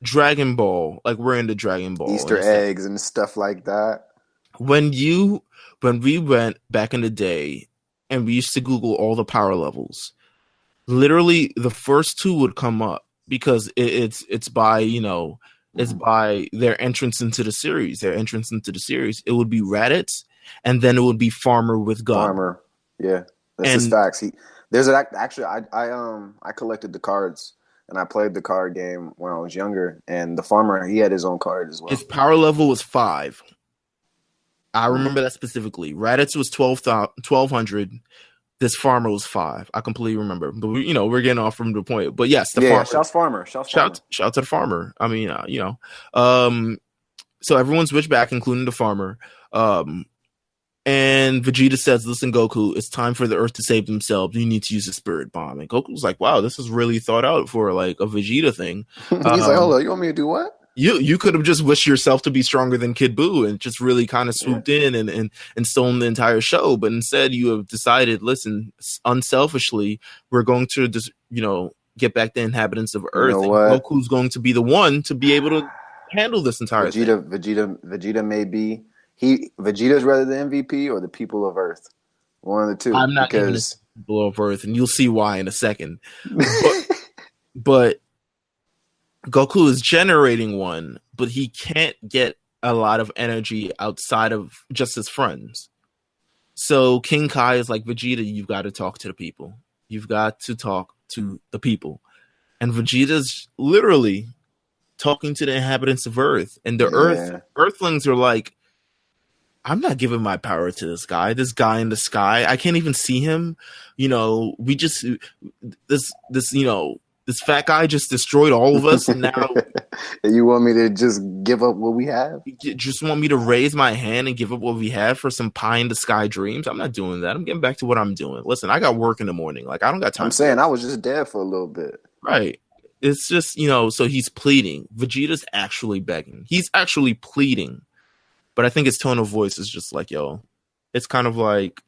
Dragon Ball, like we're into Dragon Ball, Easter eggs and stuff like that. When we went back in the day and we used to Google all the power levels, literally the first 2 would come up, because it's by, it's by their entrance into the series. It would be Raditz, and then it would be Farmer with gun. Farmer, yeah, that's just facts. I collected the cards. And I played the card game when I was younger, and the farmer, he had his own card as well. His power level was 5. I remember that specifically. Raditz was 1200. This farmer was 5. I completely remember. But we're getting off from the point. But yes, the farmer. Shout to the farmer. I mean, so everyone switched back, including the farmer. And Vegeta says, listen, Goku, it's time for the Earth to save themselves. You need to use a spirit bomb. And Goku's like, wow, this is really thought out for like a Vegeta thing. He's like, hold on, you want me to do what? You could have just wished yourself to be stronger than Kid Buu and just really kind of swooped in and stolen the entire show. But instead, you have decided, listen, unselfishly, we're going to just, get back the inhabitants of Earth. You know what? Goku's going to be the one to be able to handle this entire thing. Vegeta may be Vegeta's rather the MVP or the people of Earth. One of the two. I'm not giving it people of Earth, and you'll see why in a second. But Goku is generating one, but he can't get a lot of energy outside of just his friends. So King Kai is like, Vegeta, you've got to talk to the people. You've got to talk to the people. And Vegeta's literally talking to the inhabitants of Earth. And the Earthlings are like, I'm not giving my power to this guy in the sky. I can't even see him. We just, this fat guy just destroyed all of us. And now you want me to just give up what we have? You just want me to raise my hand and give up what we have for some pie in the sky dreams? I'm not doing that. I'm getting back to what I'm doing. Listen, I got work in the morning. Like, I don't got time. I'm saying I was just dead for a little bit. Right. It's just, so he's pleading. Vegeta's actually begging. He's actually pleading. But I think his tone of voice is just like, yo, it's kind of like,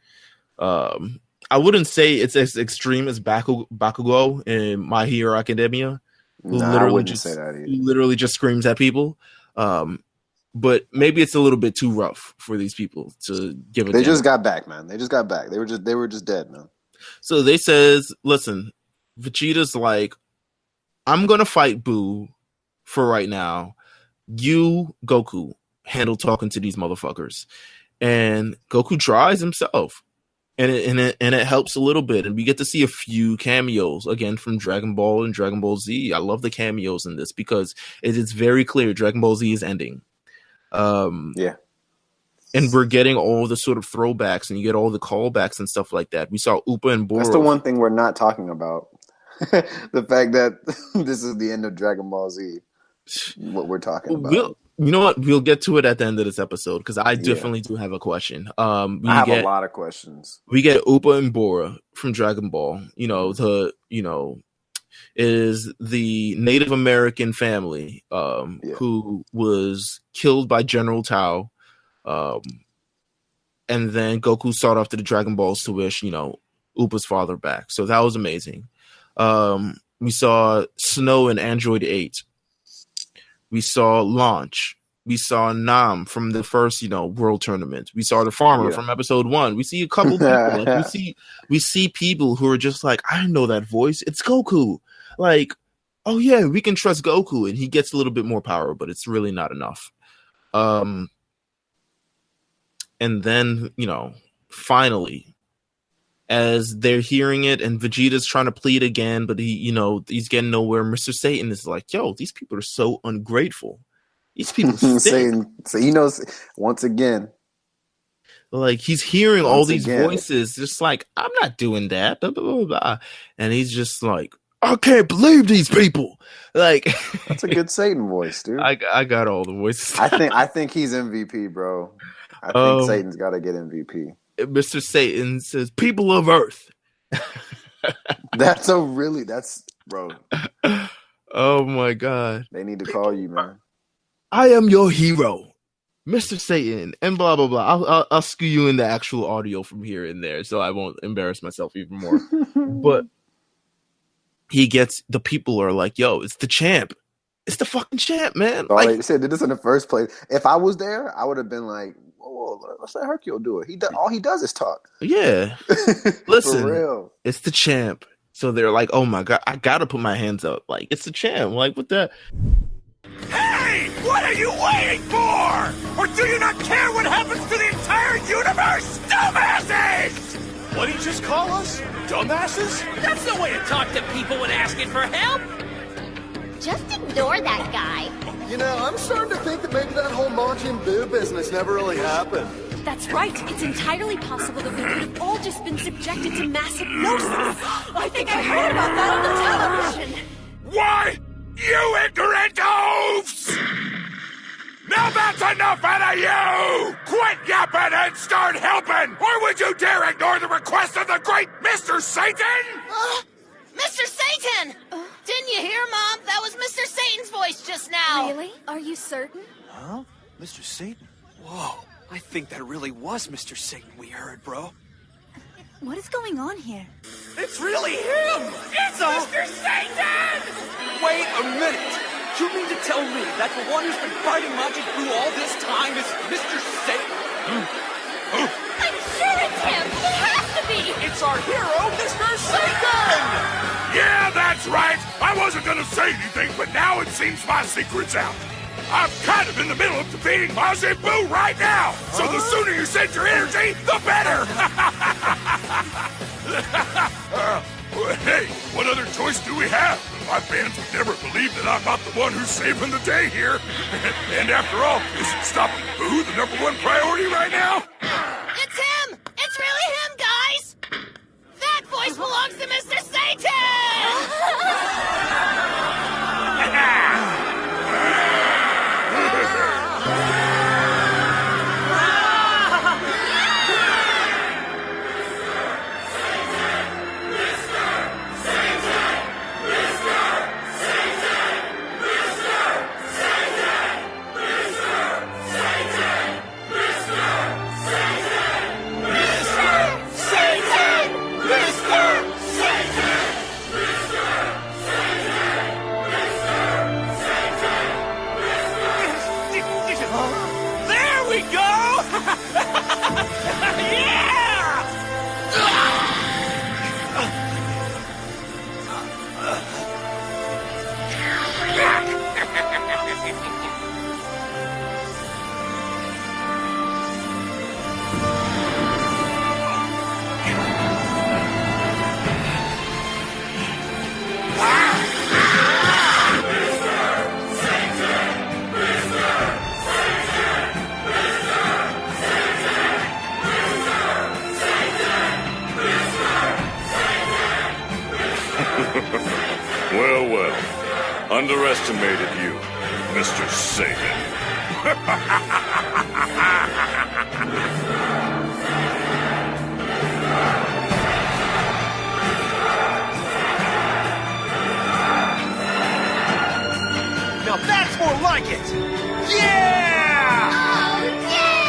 I wouldn't say it's as extreme as Bakugo in My Hero Academia. I wouldn't say that either. Who literally just screams at people. But maybe it's a little bit too rough for these people to give it. They just got back, man. They just got back. They were just dead, man. So they says, listen, Vegeta's like, I'm gonna fight Buu for right now. You, Goku, handle talking to these motherfuckers. And Goku tries himself. And it helps a little bit. And we get to see a few cameos, again, from Dragon Ball and Dragon Ball Z. I love the cameos in this because it is very clear Dragon Ball Z is ending. Yeah. And we're getting all the sort of throwbacks, and you get all the callbacks and stuff like that. We saw Upa and Boro. That's the one thing we're not talking about. The fact that this is the end of Dragon Ball Z. What we're talking about. You know what? We'll get to it at the end of this episode because I definitely do have a question. I have a lot of questions. We get Upa and Bora from Dragon Ball. Is the Native American family who was killed by General Tao, and then Goku sought after the Dragon Balls to wish Upa's father back. So that was amazing. We saw Snow in Android 8. We saw Launch. We saw Nam from the first, world tournament. We saw the farmer from episode 1. We see a couple people. Like, we see people who are just like, I know that voice. It's Goku. Like, oh yeah, we can trust Goku, and he gets a little bit more power, but it's really not enough. And then, finally, as they're hearing it, and Vegeta's trying to plead again, but he's getting nowhere. Mr. Satan is like, yo, these people are so ungrateful. These people saying, so he knows once again. Like, he's hearing all these voices, just like, I'm not doing that, blah, blah, blah, blah. And he's just like, I can't believe these people. Like, that's a good Satan voice, dude. I got all the voices. I think he's MVP, bro. I think Satan's got to get MVP. Mr. Satan says, people of Earth. That's bro. Oh my God. They need to call you, man. I am your hero, Mr. Satan, and blah, blah, blah. I'll skew you in the actual audio from here and there, so I won't embarrass myself even more. But the people are like, yo, it's the champ. It's the fucking champ, man. Oh, they said this in the first place. If I was there, I would have been like, whoa, let's let Hercule do it. All he does is talk. Yeah. Listen, for real. It's the champ. So they're like, oh my God, I gotta put my hands up. Like, it's the champ. Like, what the? Hey, what are you waiting for? Or do you not care what happens to the entire universe? Dumbasses! What did you just call us? Dumbasses? That's the way to talk to people when asking for help. Just ignore that guy. I'm starting to think that maybe that whole Majin Buu business never really happened. That's right. It's entirely possible that we could have all just been subjected to mass hypnosis. I think I heard about that on the television. Why? You ignorant oafs! Now that's enough out of you! Quit yapping and start helping! Or would you dare ignore the request of the great Mr. Satan? Mr. Satan! Didn't you hear, Mom? That was Mr. Satan's voice just now. Really? Are you certain? Huh? Mr. Satan? Whoa, I think that really was Mr. Satan we heard, bro. What is going on here? It's really him! It's Mr. Satan! Wait a minute! You mean to tell me that the one who's been fighting Majin Buu all this time is Mr. Satan? I'm sure it's him! It has to be! It's our hero, Mr. Satan! Yeah, that's right! I wasn't gonna say anything, but now it seems my secret's out. I'm kind of in the middle of defeating Majin Buu right now, so the sooner you send your energy, the better! Hey, what other choice do we have? My fans would never believe that I'm not the one who's saving the day here. And after all, isn't stopping Buu the #1 priority right now? It's him! It's really him, guys! That voice belongs to Mr. Satan! Well, underestimated you, Mr. Satan. Now that's more like it! Yeah! Oh, yeah!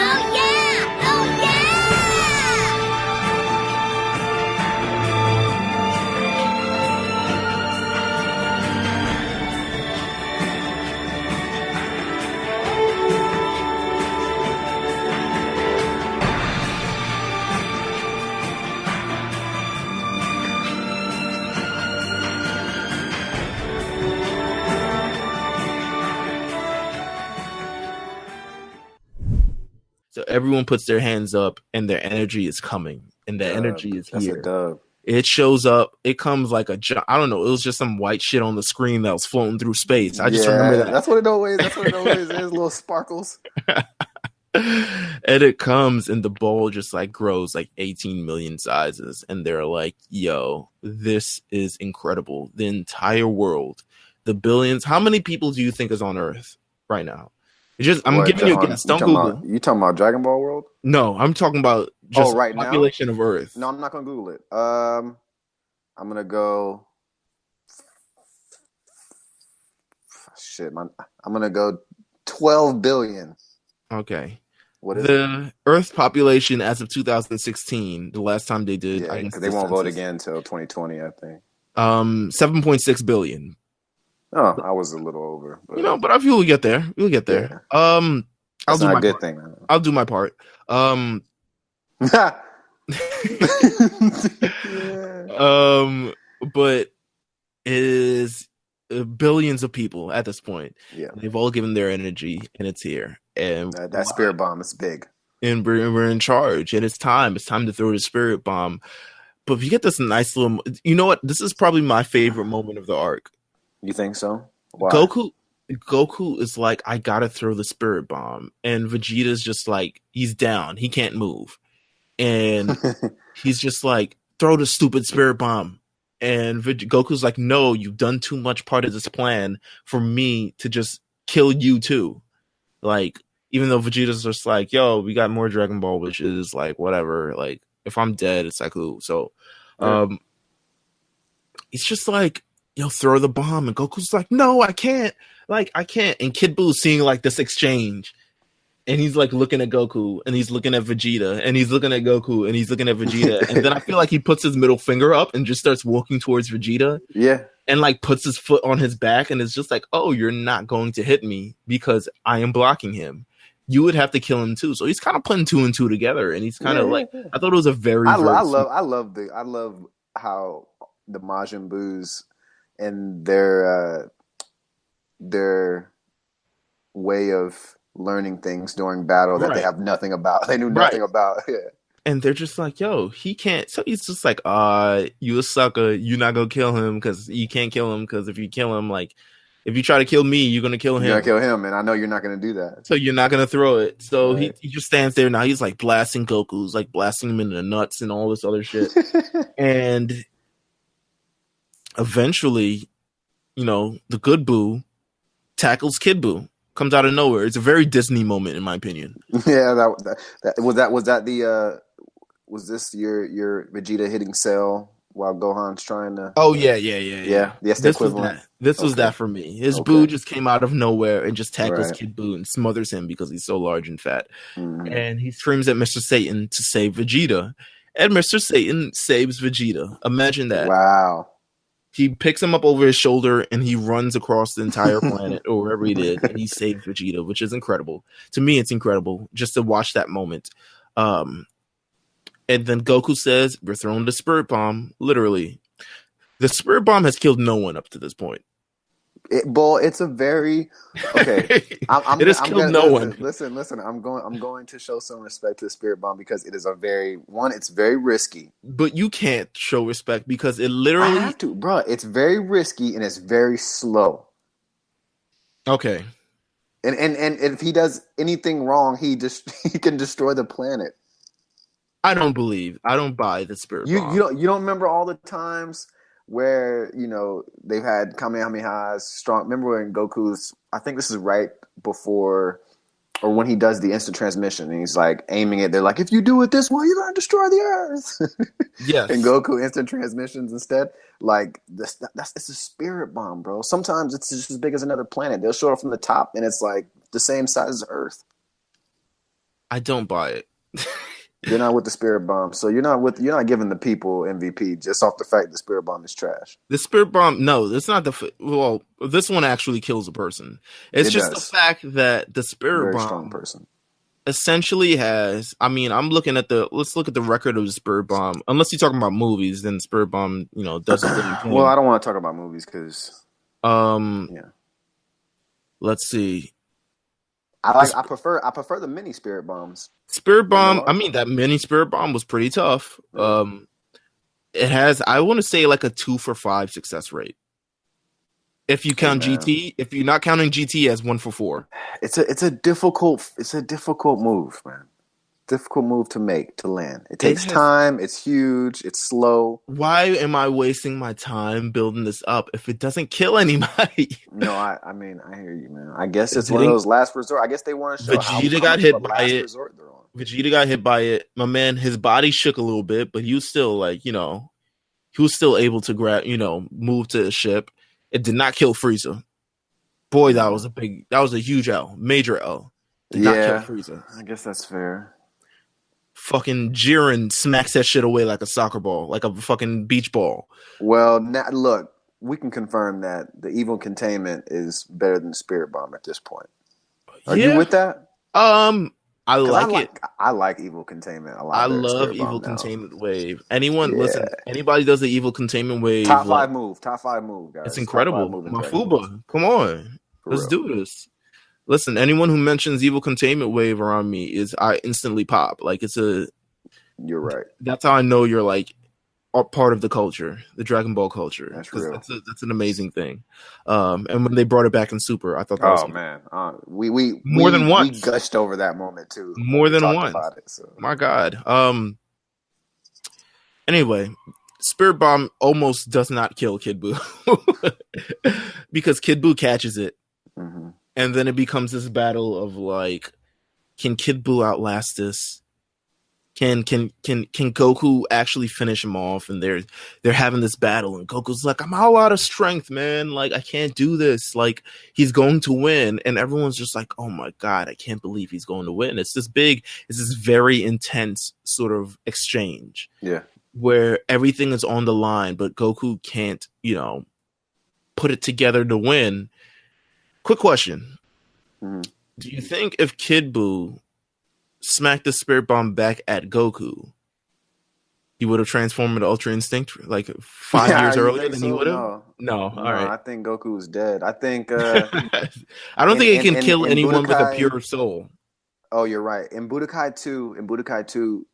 Oh, yeah! Oh, yeah! So everyone puts their hands up, and their energy is coming, and the energy is That's here. a dub. It shows up. It comes like I don't know. It was just some white shit on the screen that was floating through space. I just remember that. That's what it always is. Little sparkles. And it comes, and the ball just like grows like 18 million sizes, and they're like, "Yo, this is incredible." The entire world, the billions. How many people do you think is on Earth right now? I'm giving you a guess. Don't Google. You talking about Dragon Ball World? No, I'm talking about just right the population now? of Earth. No, I'm not gonna Google it. I'm gonna go. Shit, man. I'm gonna go 12 billion. Okay. What is the Earth population as of 2016? The last time they did, Yeah, I guess because they won't vote again until 2020, I think. 7.6 billion. Oh, I was a little over. But... but I feel we'll get there. We'll get there. Yeah. I'll do my good part. thing. Man. I'll do my part. Yeah. But it is billions of people at this point. Yeah, they've all given their energy, and it's here. And that spirit bomb is big. And we're in charge, and it's time. It's time to throw the spirit bomb. But if you get this nice little, you know what? This is probably my favorite moment of the arc. You think so? Why? Goku is like, I gotta throw the spirit bomb, and Vegeta's just like, he's down, he can't move, and he's just like, throw the stupid spirit bomb, and Goku's like, no, you've done too much part of this plan for me to just kill you too. Like, even though Vegeta's just like, yo, we got more Dragon Ball wishes, like whatever, like if I'm dead, it's like, ooh. So, it's just like, yo, throw the bomb, and Goku's like, no, I can't. Like, I can't. And Kid Buu's seeing like this exchange, and he's like looking at Goku, and he's looking at Vegeta, and he's looking at Goku, and he's looking at Vegeta. And then I feel like he puts his middle finger up and just starts walking towards Vegeta. Yeah. And like puts his foot on his back, and it's just like, oh, you're not going to hit me because I am blocking him. You would have to kill him too. So he's kind of putting two and two together, and he's kind of I thought it was a very. I love how the Majin Buus and their their way of learning things during battle that they Right. have nothing about. They knew Right. nothing about. Yeah. And they're just like, yo, he can't. So he's just like, you a sucker. You're not gonna kill him because you can't kill him because if you kill him, like, if you try to kill me, you're gonna kill You're gonna him. kill him, and I know you're not gonna do that. So you're not gonna throw it. So Right. he just stands there now. He's like blasting Goku's, like blasting him in the nuts and all this other shit. And eventually, you know, the good Buu tackles Kid Buu. Comes out of nowhere. It's a very Disney moment, in my opinion. Yeah, was this your Vegeta hitting Cell while Gohan's trying to? Oh yeah. Yes, the equivalent. This was Okay. that for me. His Okay. Buu just came out of nowhere and just tackles Right. Kid Buu and smothers him because he's so large and fat. Mhm. And he screams at Mr. Satan to save Vegeta. And Mr. Satan saves Vegeta. Imagine that. Wow. He picks him up over his shoulder and he runs across the entire planet or wherever he did, and he saved Vegeta, which is incredible. To me, it's incredible just to watch that moment. And then Goku says, "We're throwing the Spirit Bomb." Literally, the Spirit Bomb has killed no one up to this point. It's a very okay. It has killed no one. Listen. I'm going to show some respect to the Spirit Bomb because it is it's very risky. But you can't show respect because it I literally. have to, bro. It's very risky and it's very slow. Okay. And if he does anything wrong, he can destroy the planet. I don't buy the Spirit Bomb. You don't remember all the times where they've had Kamehamehas strong. Remember when Goku's? I think this is right before or when he does the instant transmission and he's like aiming it. They're like, if you do it this way, you're gonna destroy the Earth. Yes. And Goku instant transmissions instead. Like it's a Spirit Bomb, bro. Sometimes it's just as big as another planet. They'll show it from the top and it's like the same size as Earth. I don't buy it. You're not with the Spirit Bomb, so you're not giving the people MVP just off the fact the Spirit Bomb is trash. The Spirit Bomb, no, that's not well. This one actually kills a person. It's just the fact that the Spirit Bomb, strong person, essentially has. I mean, let's look at the record of the Spirit Bomb. Unless you're talking about movies, then Spirit Bomb, doesn't really. Well, I don't want to talk about movies because, let's see. I prefer the mini Spirit Bombs. Spirit Bomb. I mean, that mini Spirit Bomb was pretty tough. Right. It has, I want to say, like a 2 for 5 success rate. If you count GT, if you're not counting GT as 1 for 4, it's a difficult move, man. Difficult move to land. It takes time. It's huge. It's slow. Why am I wasting my time building this up if it doesn't kill anybody? No, I mean, I hear you, man. I guess it's one of those last resort. I guess they want to show Vegeta got hit by it. Vegeta got hit by it. My man, his body shook a little bit, but he was still he was still able to grab, move to the ship. It did not kill Frieza. Boy, that was a huge L, major L. Did not kill Frieza. I guess that's fair. Fucking Jiren smacks that shit away like a soccer ball, like a fucking beach ball. Well, now, look, we can confirm that the evil containment is better than the Spirit Bomb at this point. Are you with that? I like it. I like evil containment a lot. I love evil containment wave. Listen, anybody does the evil containment wave. Top five move, guys. It's incredible. Mafuba, come on. Let's do this. Listen, anyone who mentions evil containment wave around me I instantly pop. Like You're right. That's how I know you're like part of the culture, the Dragon Ball culture. That's real. That's an amazing thing. And when they brought it back in Super, I thought that was man, we more than once we gushed over that moment too. More than once. About it, so. My God. Anyway, Spirit Bomb almost does not kill Kid Buu because Kid Buu catches it. Mm-hmm. And then it becomes this battle of like, can Kid Buu outlast this? Can Goku actually finish him off? And they're having this battle, and Goku's like, I'm all out of strength, man. Like, I can't do this. Like, he's going to win, and everyone's just like, oh my God, I can't believe he's going to win. It's this very intense sort of exchange, where everything is on the line, but Goku can't, put it together to win. Quick question. Mm-hmm. Do you think if Kid Buu smacked the Spirit Bomb back at Goku, he would have transformed into Ultra Instinct like 5 years earlier than he would have? No. All right. I think Goku was dead. I think I don't think he can kill anyone with a pure soul. Oh, you're right. In Budokai 2,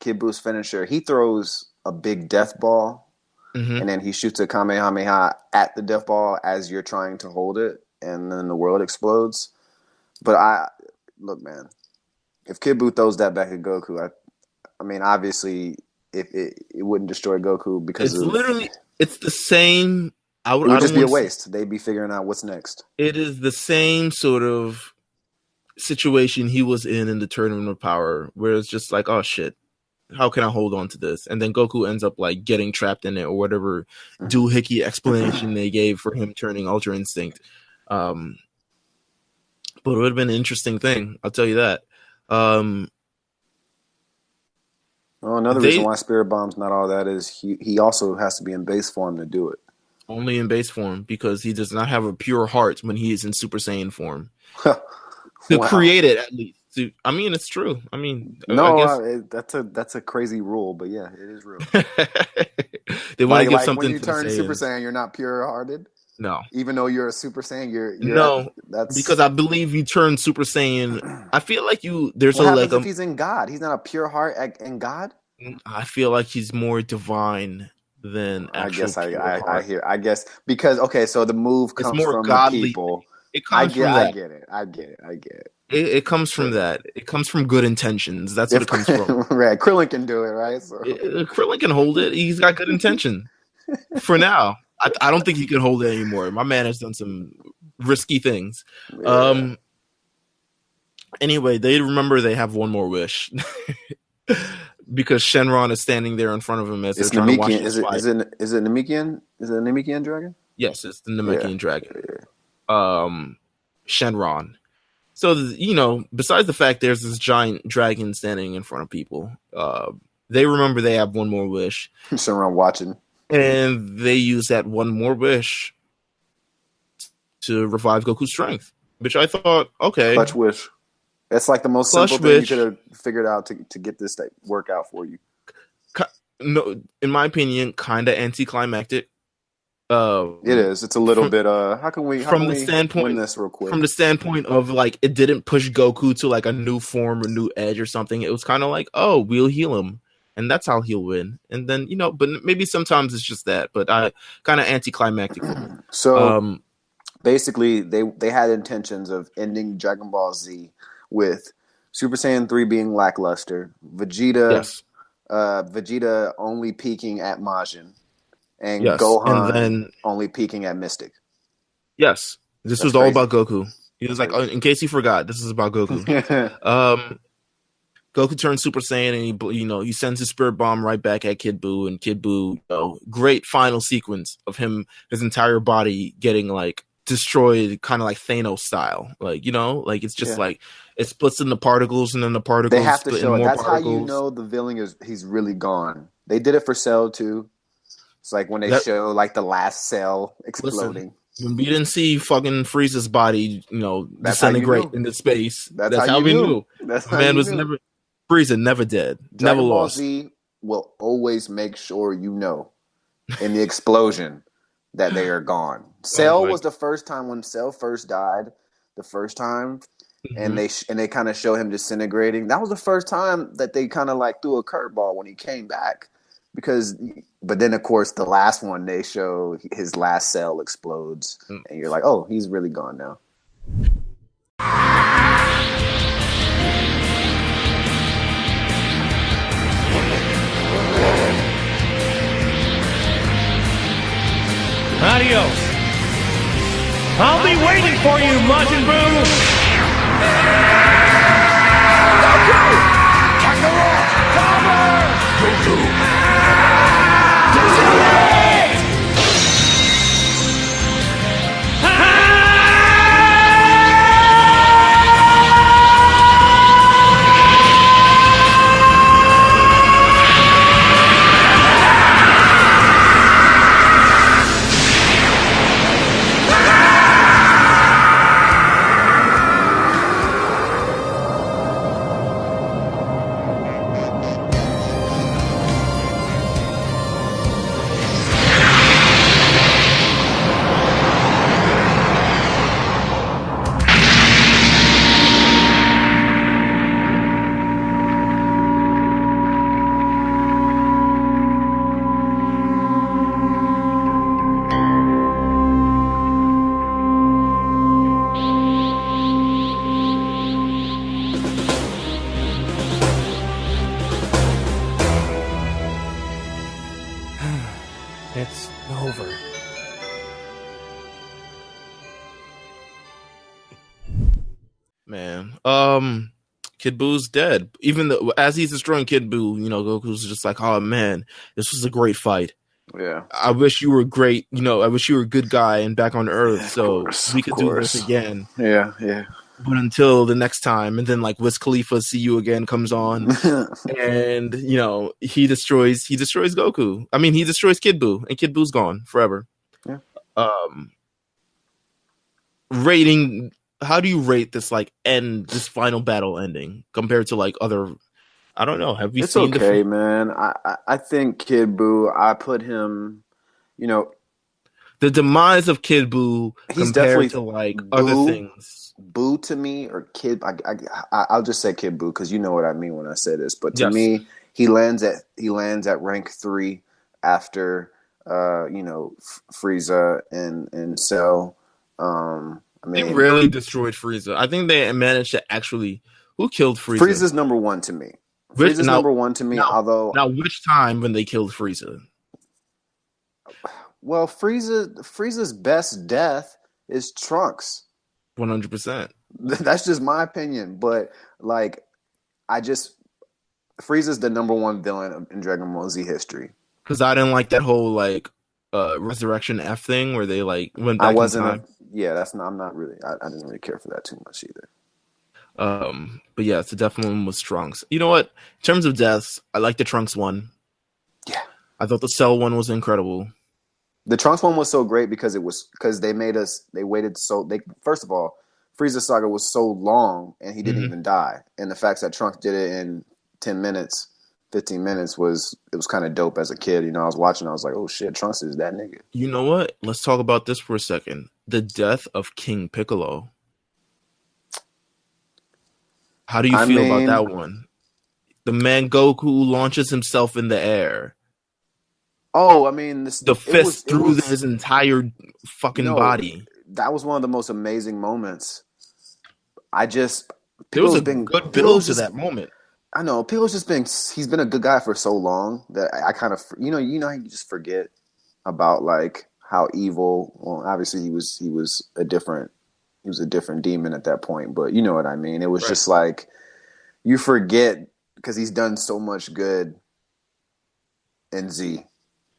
Kid Buu's finisher, he throws a big death ball, and then he shoots a Kamehameha at the death ball as you're trying to hold it, and then the world explodes. But look, man, if Kid Buu throws that back at Goku, I mean, obviously, if it wouldn't destroy Goku because it's the same. It would just be a waste. They'd be figuring out what's next. It is the same sort of situation he was in the Tournament of Power, where it's just like, oh shit, how can I hold on to this? And then Goku ends up like getting trapped in it or whatever doohickey explanation they gave for him turning Ultra Instinct. But it would have been an interesting thing, I'll tell you that. Well, another reason why Spirit Bomb's not all that is he also has to be in base form to do it. Only in base form, because he does not have a pure heart when he is in Super Saiyan form. To create it, at least. I mean, it's true. I mean, no, that's a crazy rule, but yeah, it is real. They want to give something when you to turn Super Saiyan, you're not pure-hearted? No. Even though you're a Super Saiyan, you're no. Because I believe you turn Super Saiyan. I feel like there's what happens if he's in God? He's not a pure heart in God? I feel like he's more divine than actual I guess because so the move comes from godly. The people. It comes from that. I get it. It comes from that. It comes from good intentions. That's what it comes from. Right. Krillin can do it, right? So. Krillin can hold it. He's got good intention. For now. I don't think he can hold it anymore. My man has done some risky things. Yeah. Anyway, they have one more wish. Because Shenron is standing there in front of him as they're trying to watch this fight. Is it Namekian? Is it a Namekian dragon? Yes, it's the Namekian dragon. Yeah. Shenron. So, besides the fact there's this giant dragon standing in front of people, they remember they have one more wish. Shenron watching. And they use that one more wish to revive Goku's strength, which I thought, okay. Clutch wish. It's like the most simple thing you could have figured out to get this to work out for you. No, in my opinion, kind of anticlimactic. It is. It's a little bit. How can we win this real quick? From the standpoint of like, it didn't push Goku to like a new form or new edge or something. It was kind of like, oh, we'll heal him, and that's how he'll win. And then but maybe sometimes it's just that. But I kind of anticlimactic. So basically, they had intentions of ending Dragon Ball Z with Super Saiyan 3 being lackluster, Vegeta only peaking at Majin, and Gohan then only peaking at Mystic. Yes, this was all about Goku. He was like, in case you forgot, this is about Goku. Goku turns Super Saiyan, and he sends his Spirit Bomb right back at Kid Buu, and Kid Buu, great final sequence of his entire body getting like destroyed, kind of like Thanos style, it's just like it splits into particles, and then the particles they have to split show into it. more That's particles. how you know the villain he's really gone. They did it for Cell too. It's like when they show like the last cell exploding. Listen, when we didn't see fucking Frieza's body, disintegrate into space. That's how we knew. That's how man was knew. Never Frieza, never dead, never lost. Dragon Ball Z will always make sure in the explosion that they are gone. Cell was the first time when Cell first died, the first time, and they kind of show him disintegrating. That was the first time that they kind of like threw a curveball when he came back, but then of course the last one they show his last cell explodes, and you're like, oh, he's really gone now. Adios. I'll be waiting for you, Majin Buu! Goku! Kakarot! Cover! Goku! it's over. Man, Kid Buu's dead. Even though, as he's destroying Kid Buu, Goku's just like, oh man, this was a great fight. Yeah. I wish you were great. I wish you were a good guy and back on Earth, so we could do this again. Yeah, yeah. But until the next time, and then like Wiz Khalifa "See You Again" comes on, and he destroys Goku. I mean, he destroys Kid Buu, and Kid Buu's gone forever. Yeah. Rating. How do you rate this this final battle ending compared to like other? I don't know. Have you seen? It's okay, man. I think Kid Buu. I put him. The demise of Kid Buu he's compared to like other things. Buu to me, or Kid. I'll just say Kid Buu because you know what I mean when I say this. But to me, he lands at rank 3 after Frieza and Cell. I mean, they really destroyed Frieza. I think they managed to actually. Who killed Frieza? Frieza's number 1 to me. Frieza's number 1 to me. Although now, which time when they killed Frieza? Well, Frieza's best death is Trunks. 100%. That's just my opinion, but like, Frieza's the number 1 villain in Dragon Ball Z history. Because I didn't like that whole like Resurrection F thing where they like went back in time. I'm not really. I didn't really care for that too much either. But yeah, it's a definite one with Trunks. You know what? In terms of deaths, I like the Trunks one. Yeah, I thought the Cell one was incredible. The Trunks one was so great because they waited first of all, Frieza Saga was so long and he didn't even die, and the fact that Trunks did it in 10 minutes, 15 minutes was kind of dope as a kid. I was watching, I was like, oh shit, Trunks is that nigga. You know what? Let's talk about this for a second. The death of King Piccolo. How do you feel about that one? The man Goku launches himself in the air. Oh, I mean, the fist through his entire fucking body. That was one of the most amazing moments. There was a good build to that moment. I know Piccolo's he's been a good guy for so long that I kind of you just forget about like how evil. Well, obviously he was a different demon at that point, but you know what I mean. It was just like you forget because he's done so much good in Z.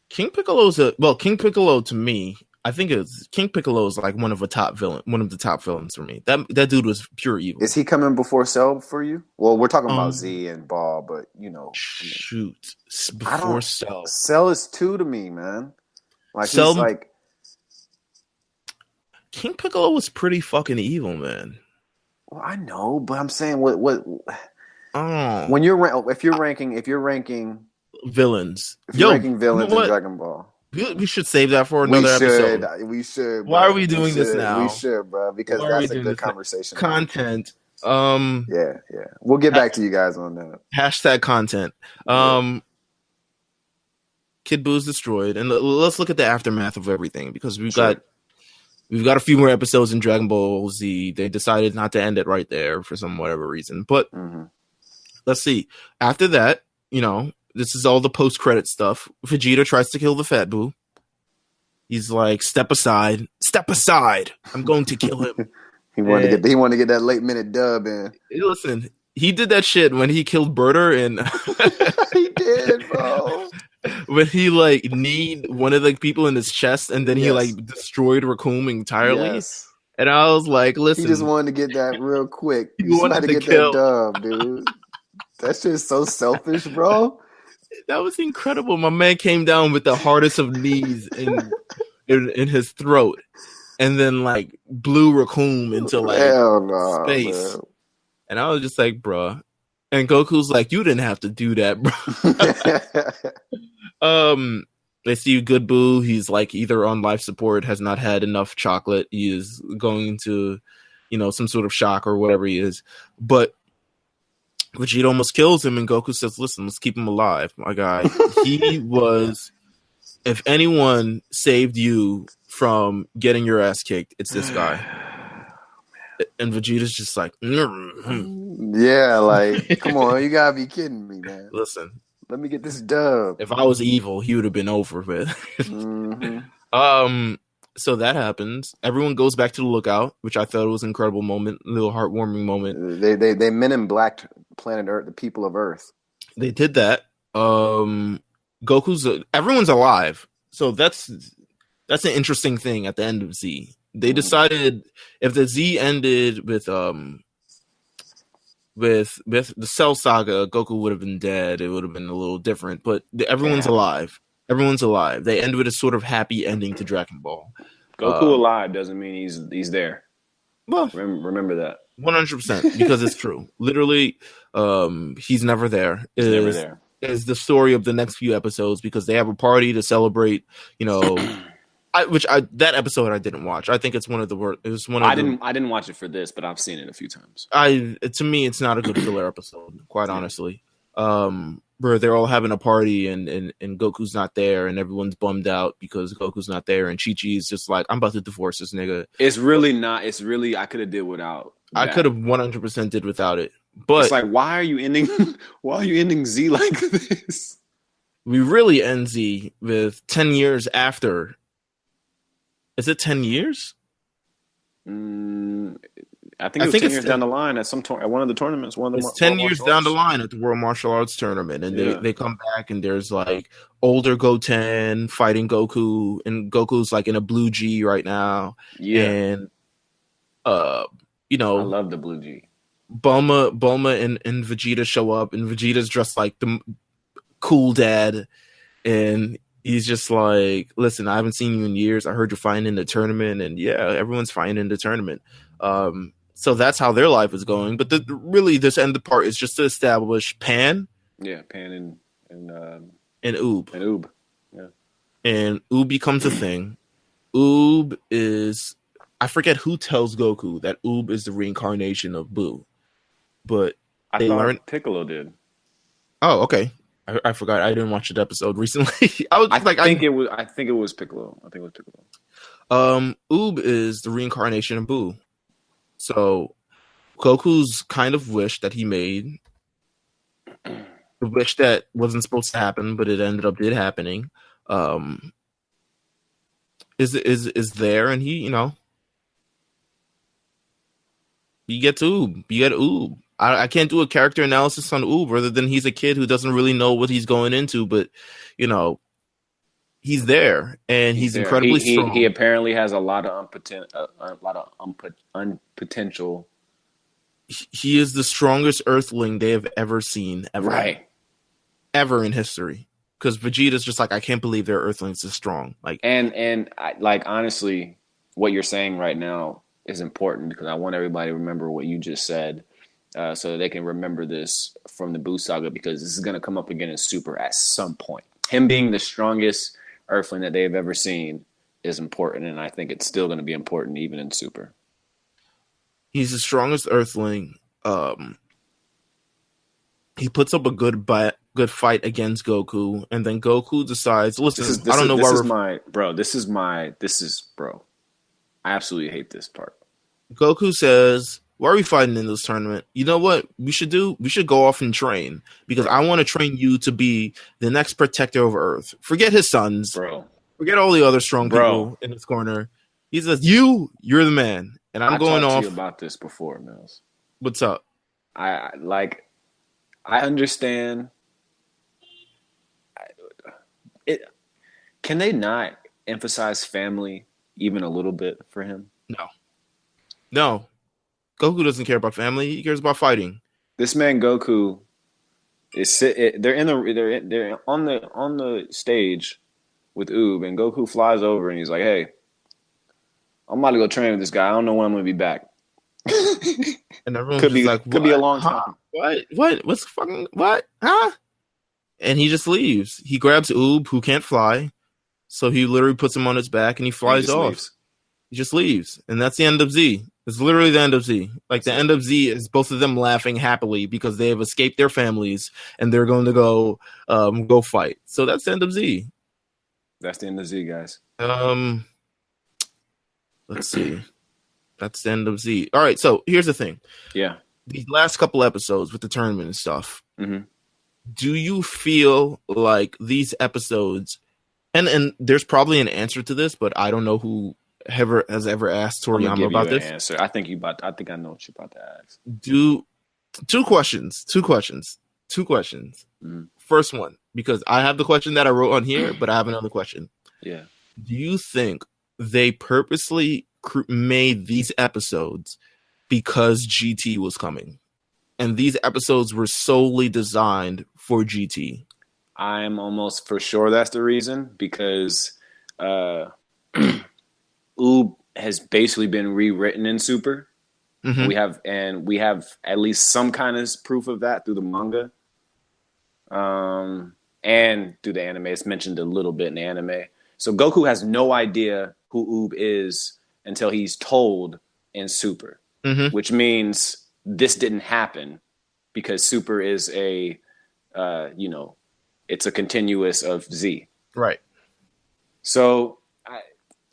King Piccolo to me, I think King Piccolo is like one of the top villains for me. That dude was pure evil. Is he coming before Cell for you? Well, we're talking about Z and Ball, but before Cell. Cell is 2 to me, man. Like Cell, he's like King Piccolo was pretty fucking evil, man. Well, I know, but I'm saying what when if you're ranking villains. Ranking villains in Dragon Ball. We should save that for another episode. We should. Bro. Why are we doing this now? We should, bro, because that's a good conversation. Content. Yeah. We'll get back to you guys on that. Hashtag content. Kid Buu's destroyed, and let's look at the aftermath of everything because we've got a few more episodes in Dragon Ball Z. They decided not to end it right there for some whatever reason, but let's see. After that, this is all the post-credit stuff. Vegeta tries to kill the Fat Buu. He's like, step aside. I'm going to kill him. He wanted to get that late minute dub in. Listen, he did that shit when he killed Berter and he did, bro. When he like kneed one of the people in his chest and then he like destroyed Raccoon entirely. Yes. And I was like, listen. He just wanted to get that real quick. He wanted to get that dub, dude. That's just so selfish, bro. That was incredible. My man came down with the hardest of knees in his throat, and then like blew Raccoon into like space. Man. And I was just like, bruh. And Goku's like, you didn't have to do that, bro. They see Good Buu. He's like either on life support, has not had enough chocolate. He is going to, some sort of shock or whatever he is. But Vegeta almost kills him, and Goku says, listen, let's keep him alive, my guy. He was, if anyone saved you from getting your ass kicked, it's this guy. And Vegeta's just like, yeah, like, come on, you gotta be kidding me, man. Listen, Let me get this dub. If I was evil, he would have been over with. So that happens. Everyone goes back to the lookout, which I thought was an incredible moment, a little heartwarming moment. They Men in Black planet Earth, the people of Earth. They did that. Everyone's alive, so that's an interesting thing at the end of Z. They decided if the Z ended with the Cell Saga, Goku would have been dead. It would have been a little different, but everyone's alive. Everyone's alive. They end with a sort of happy ending to Dragon Ball. Goku alive doesn't mean he's there. Well, remember that 100% because it's true. Literally, he's never there. He's never there. Is the story of the next few episodes because they have a party to celebrate. That episode I didn't watch. I think it's one of the worst. It was one of I didn't watch it for this, but I've seen it a few times. To me, it's not a good filler episode. Quite honestly. Where they're all having a party and Goku's not there and everyone's bummed out because Goku's not there and Chi-Chi's just like, I'm about to divorce this nigga. It's really I could have did without that. I could have 100% did without it. But it's like, why are you ending Z like this? We really end Z with 10 years after. Is it 10 years? I think it's 10 years down the line at at one of the tournaments. It's 10 years down the line at the World Martial Arts Tournament, and they come back and there's like older Goten fighting Goku, and Goku's like in a blue G right now. Yeah, and I love the blue G. Bulma and Vegeta show up, and Vegeta's dressed like the cool dad, and he's just like, "Listen, I haven't seen you in years. I heard you're fighting in the tournament, and yeah, everyone's fighting in the tournament." So that's how their life is going. But really, this end part is just to establish Pan. Yeah, Pan and Oob. And Oob. Yeah. And Oob becomes a thing. Oob is... I forget who tells Goku that Oob is the reincarnation of Buu. But I thought Piccolo did. Oh, okay. I forgot. I didn't watch the episode recently. I think it was Piccolo. Oob is the reincarnation of Buu. So Goku's kind of wish that he made, the wish that wasn't supposed to happen, but it ended up happening, is there, and he, you get Oob. You get Oob. I can't do a character analysis on Oob other than he's a kid who doesn't really know what he's going into, but he's there and he's incredibly strong. He apparently has a lot of potential. He is the strongest Earthling they have ever seen, ever, right? Ever in history. Because Vegeta's just like, I can't believe their Earthlings is strong. Like, and honestly, what you're saying right now is important because I want everybody to remember what you just said, so that they can remember this from the Buu Saga, because this is going to come up again in Super at some point. Him being the strongest Earthling that they've ever seen is important, and I think it's still going to be important even in Super. He's the strongest Earthling. He puts up a good fight against Goku, and then Goku decides, listen, I don't know why I absolutely hate this part. Goku says, why are we fighting in this tournament? You know what we should do? We should go off and train, because I want to train you to be the next protector of Earth. Forget his sons. Bro. Forget all the other strong people in this corner. He says, you're the man. And I'm going off. I talked to you about this before, Meelz. What's up? I understand. Can they not emphasize family even a little bit for him? No. Goku doesn't care about family. He cares about fighting. This man Goku they're on the stage with Oob, and Goku flies over and he's like, "Hey, I'm about to go train with this guy. I don't know when I'm going to be back." And everyone's could be a long time. What? What's fucking what? Huh? And he just leaves. He grabs Oob, who can't fly, so he literally puts him on his back and he flies off. Leaves. He just leaves, and that's the end of Z. It's literally the end of Z. Like, the end of Z is both of them laughing happily because they have escaped their families and they're going to go fight. So that's the end of Z. That's the end of Z, guys. Let's see. That's the end of Z. All right, so here's the thing. Yeah. These last couple episodes with the tournament and stuff, do you feel like these episodes, and there's probably an answer to this, but I don't know who has ever asked I'm gonna Toriyama give you about an this. answer. I think I know what you're about to ask. Two questions. First one, because I have the question that I wrote on here, but I have another question. Yeah. Do you think they purposely made these episodes because GT was coming, and these episodes were solely designed for GT? I'm almost for sure that's the reason, because Oob has basically been rewritten in Super. Mm-hmm. We have at least some kind of proof of that through the manga, and through the anime. It's mentioned a little bit in the anime. So Goku has no idea who Oob is until he's told in Super, which means this didn't happen because Super is a, it's a continuous of Z. Right. So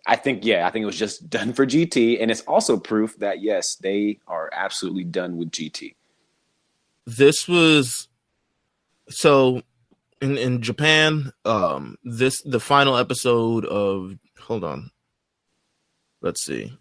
I think it was just done for GT, and it's also proof that yes, they are absolutely done with GT. This was so in Japan. The final episode of, hold on, let's see.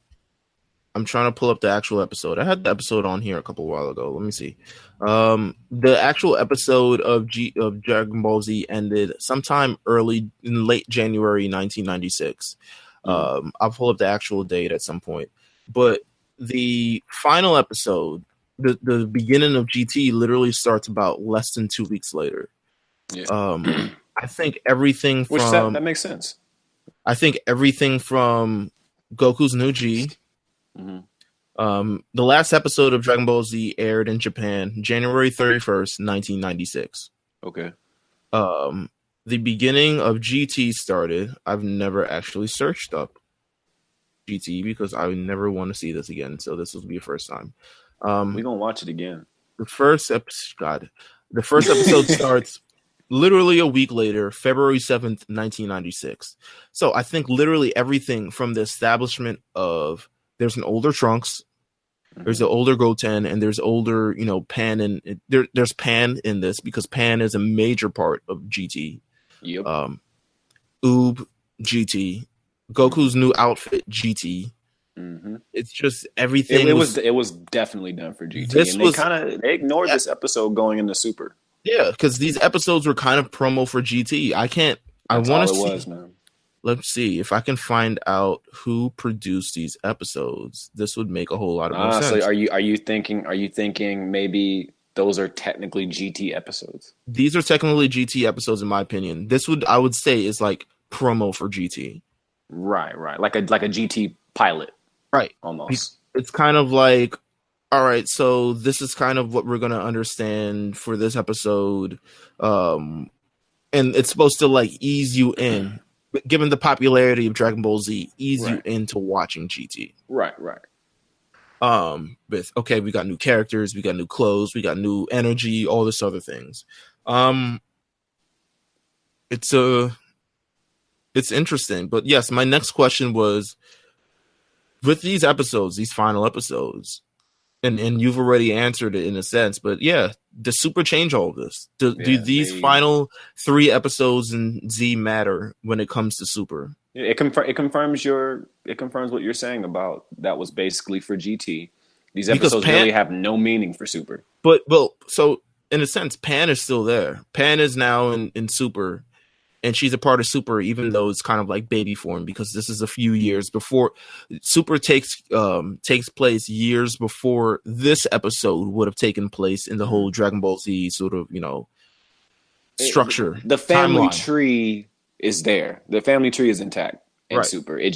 I'm trying to pull up the actual episode. I had the episode on here a couple while ago. Let me see. The actual episode of Dragon Ball Z ended sometime in late January 1996. I'll pull up the actual date at some point. But the final episode, the beginning of GT, literally starts about less than 2 weeks later. Yeah. I think everything from... that makes sense. I think everything from Goku's New G... the last episode of Dragon Ball Z aired in Japan January 31st, 1996. Okay. The beginning of GT started. I've never actually searched up GT because I never want to see this again. So this will be a first time. We're gonna watch it again. The first episode starts literally a week later, February 7th, 1996. So I think literally everything from the establishment of there's an older Trunks, there's an older Goten, and there's older, Pan, and there's Pan in this because Pan is a major part of GT. Yep. Oob, GT, Goku's new outfit, GT. It's just everything. It was definitely done for GT. They ignored this episode going into Super. Yeah, because these episodes were kind of promo for GT. I want to see. Man. Let's see if I can find out who produced these episodes. This would make a whole lot of more sense. So are you thinking maybe those are technically GT episodes? These are technically GT episodes, in my opinion. I would say, is like promo for GT. Right. Like a GT pilot. Right. Almost. It's kind of like, all right, so this is kind of what we're going to understand for this episode. And it's supposed to like ease you in. Given the popularity of Dragon Ball Z, ease you into watching GT. Right. But okay, we got new characters, we got new clothes, we got new energy, all this other things. It's interesting. But yes, my next question was, with these episodes, these final episodes, and you've already answered it in a sense, but yeah, does Super change all of this? Do these final 3 episodes in Z matter when it comes to Super? It confirms what you're saying about that was basically for GT. These episodes really have no meaning for Super. But so in a sense, Pan is still there. Pan is now in Super, and she's a part of Super, even though it's kind of like baby form, because this is a few years before Super takes place, years before this episode would have taken place in the whole Dragon Ball Z sort of, structure. The family tree is there. The family tree is intact in Super. They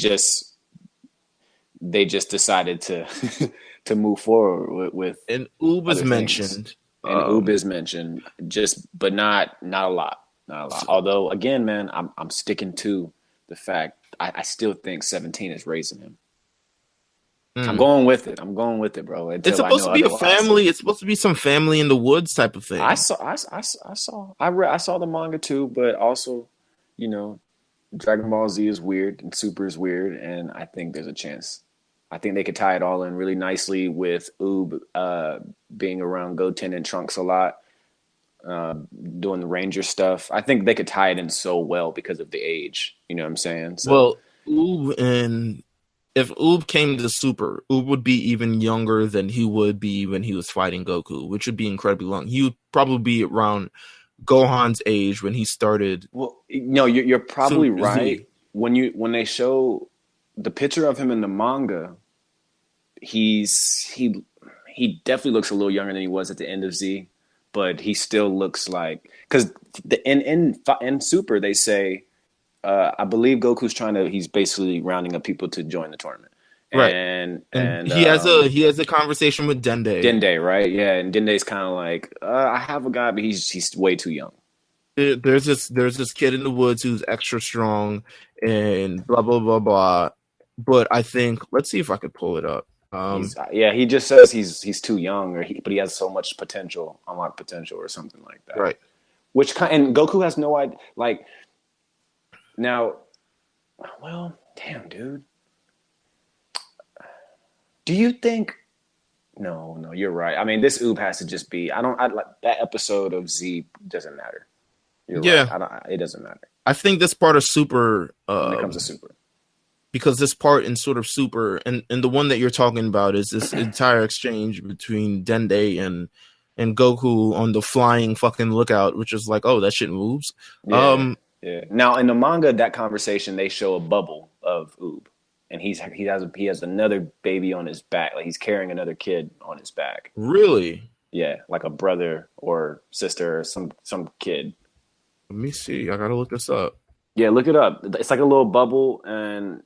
just decided to move forward with. And Oob is mentioned. And Oob is mentioned, but not a lot. Not a lot. Although, again, man, I'm sticking to the fact I still think 17 is raising him. I'm going with it, bro. It's supposed to be a family. It's supposed to be some family in the woods type of thing. I saw the manga too, but also, Dragon Ball Z is weird and Super is weird, and I think there's a chance. I think they could tie it all in really nicely with Oob being around Goten and Trunks a lot. doing the Ranger stuff. I think they could tie it in so well because of the age. You know what I'm saying? So, Well, if Oob came to Super, Oob would be even younger than he would be when he was fighting Goku, which would be incredibly long. He would probably be around Gohan's age when he started. well, no, you're probably Super right. Z. When they show the picture of him in the manga, he definitely looks a little younger than he was at the end of Z, but he still looks like, because in Super they say, I believe Goku's he's basically rounding up people to join the tournament, Right. and he has a conversation with Dende, right? Yeah, and Dende's kind of like, I have a guy, but he's way too young. There's this kid in the woods who's extra strong and blah blah blah blah. But I think, let's see if I could pull it up. He just says he's too young, but he has so much potential, unlocked potential, or something like that. Right. And Goku has no idea. Like, now, well, damn, dude. Do you think? No, you're right. I mean, this Oob has to just be. I like that episode of Z doesn't matter. You're right. It doesn't matter. I think this part of Super, when it comes to Super, because this part in sort of Super, and the one that you're talking about is this entire exchange between Dende and Goku on the flying fucking lookout, which is like, oh, that shit moves. Yeah. Now in the manga, that conversation they show a bubble of Oob, and he has another baby on his back, like he's carrying another kid on his back. Really? Yeah, like a brother or sister or some kid. Let me see. I gotta look this up. Yeah, look it up. It's like a little bubble, and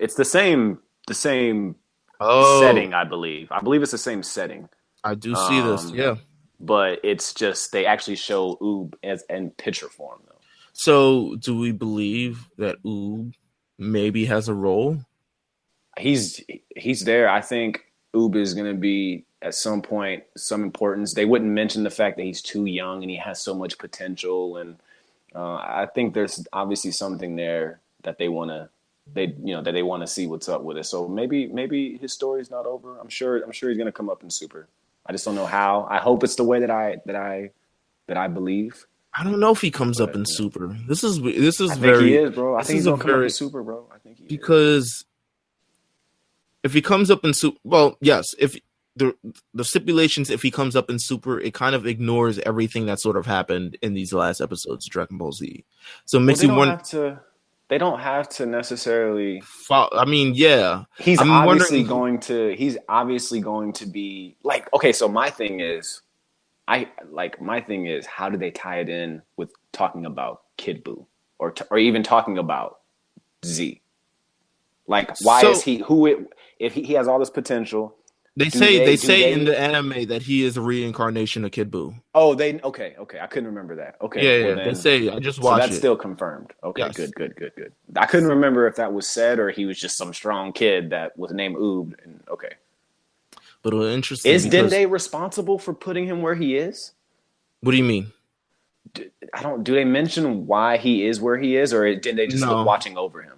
it's the same setting, I believe. I believe it's the same setting. I do see this, yeah. But it's just they actually show Oob as in picture form, though. So, do we believe that Oob maybe has a role? He's there. I think Oob is going to be at some point some importance. They wouldn't mention the fact that he's too young and he has so much potential, and I think there's obviously something there that they want to see what's up with it. So maybe his story's not over. I'm sure he's going to come up in Super. I just don't know how. I hope it's the way that I believe. I don't know if he comes up in Super. This is I very. think he is, bro. I think he's gonna come up in Super, bro. I think he is. Because if he comes up in Super, well, yes. If the stipulations, if he comes up in Super, it kind of ignores everything that sort of happened in these last episodes of Dragon Ball Z. So it makes you wonder. They don't have to necessarily. I mean, yeah. He's obviously going to be like, okay. So my thing is, how do they tie it in with talking about Kid Buu or even talking about Z? Like, why is he if he has all this potential? They say in the anime that he is a reincarnation of Kid Buu. Oh, okay. I couldn't remember that. Okay, yeah. They say, I just watched it. So that's still confirmed. Okay, yes. Good. I couldn't remember if that was said or he was just some strong kid that was named Oob. And okay, but interesting. Is Dende responsible for putting him where he is? What do you mean? Do they mention why he is where he is, or is Dende just watching over him?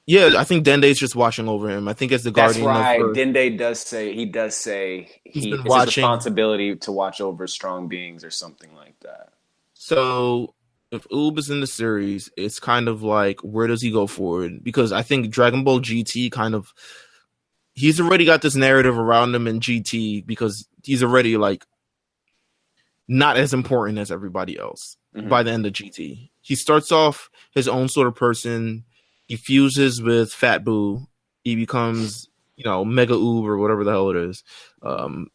Yeah, I think Dende's just watching over him. I think as the guardian. That's right. Dende does say it's his responsibility to watch over strong beings or something like that. So if Oob is in the series, it's kind of like, where does he go forward? Because I think Dragon Ball GT he's already got this narrative around him in GT because he's already like not as important as everybody else by the end of GT. He starts off his own sort of person. He fuses with Fat Buu. He becomes, Mega Oob or whatever the hell it is. And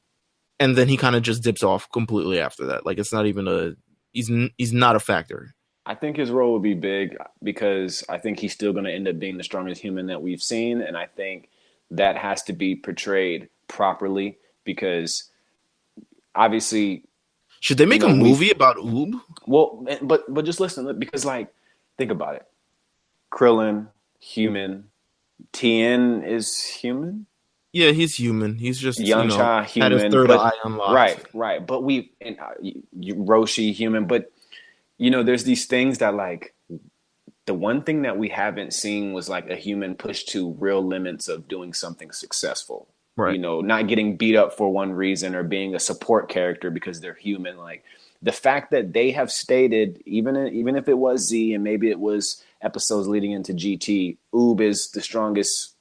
then he kind of just dips off completely after that. Like, it's not even he's not a factor. I think his role would be big because I think he's still going to end up being the strongest human that we've seen. And I think that has to be portrayed properly because obviously. Should they make a movie about Oob? Well, but just listen, because think about it. Krillin, human. Tien is human? Yeah, he's human. He's just Yamcha, human. Had his third eye unlocked. Right. But Roshi, human. But there's these things that the one thing that we haven't seen was like a human pushed to real limits of doing something successful. Right. Not getting beat up for one reason or being a support character because they're human. Like the fact that they have stated, even if it was Z and maybe it was episodes leading into GT, Oob is the strongest,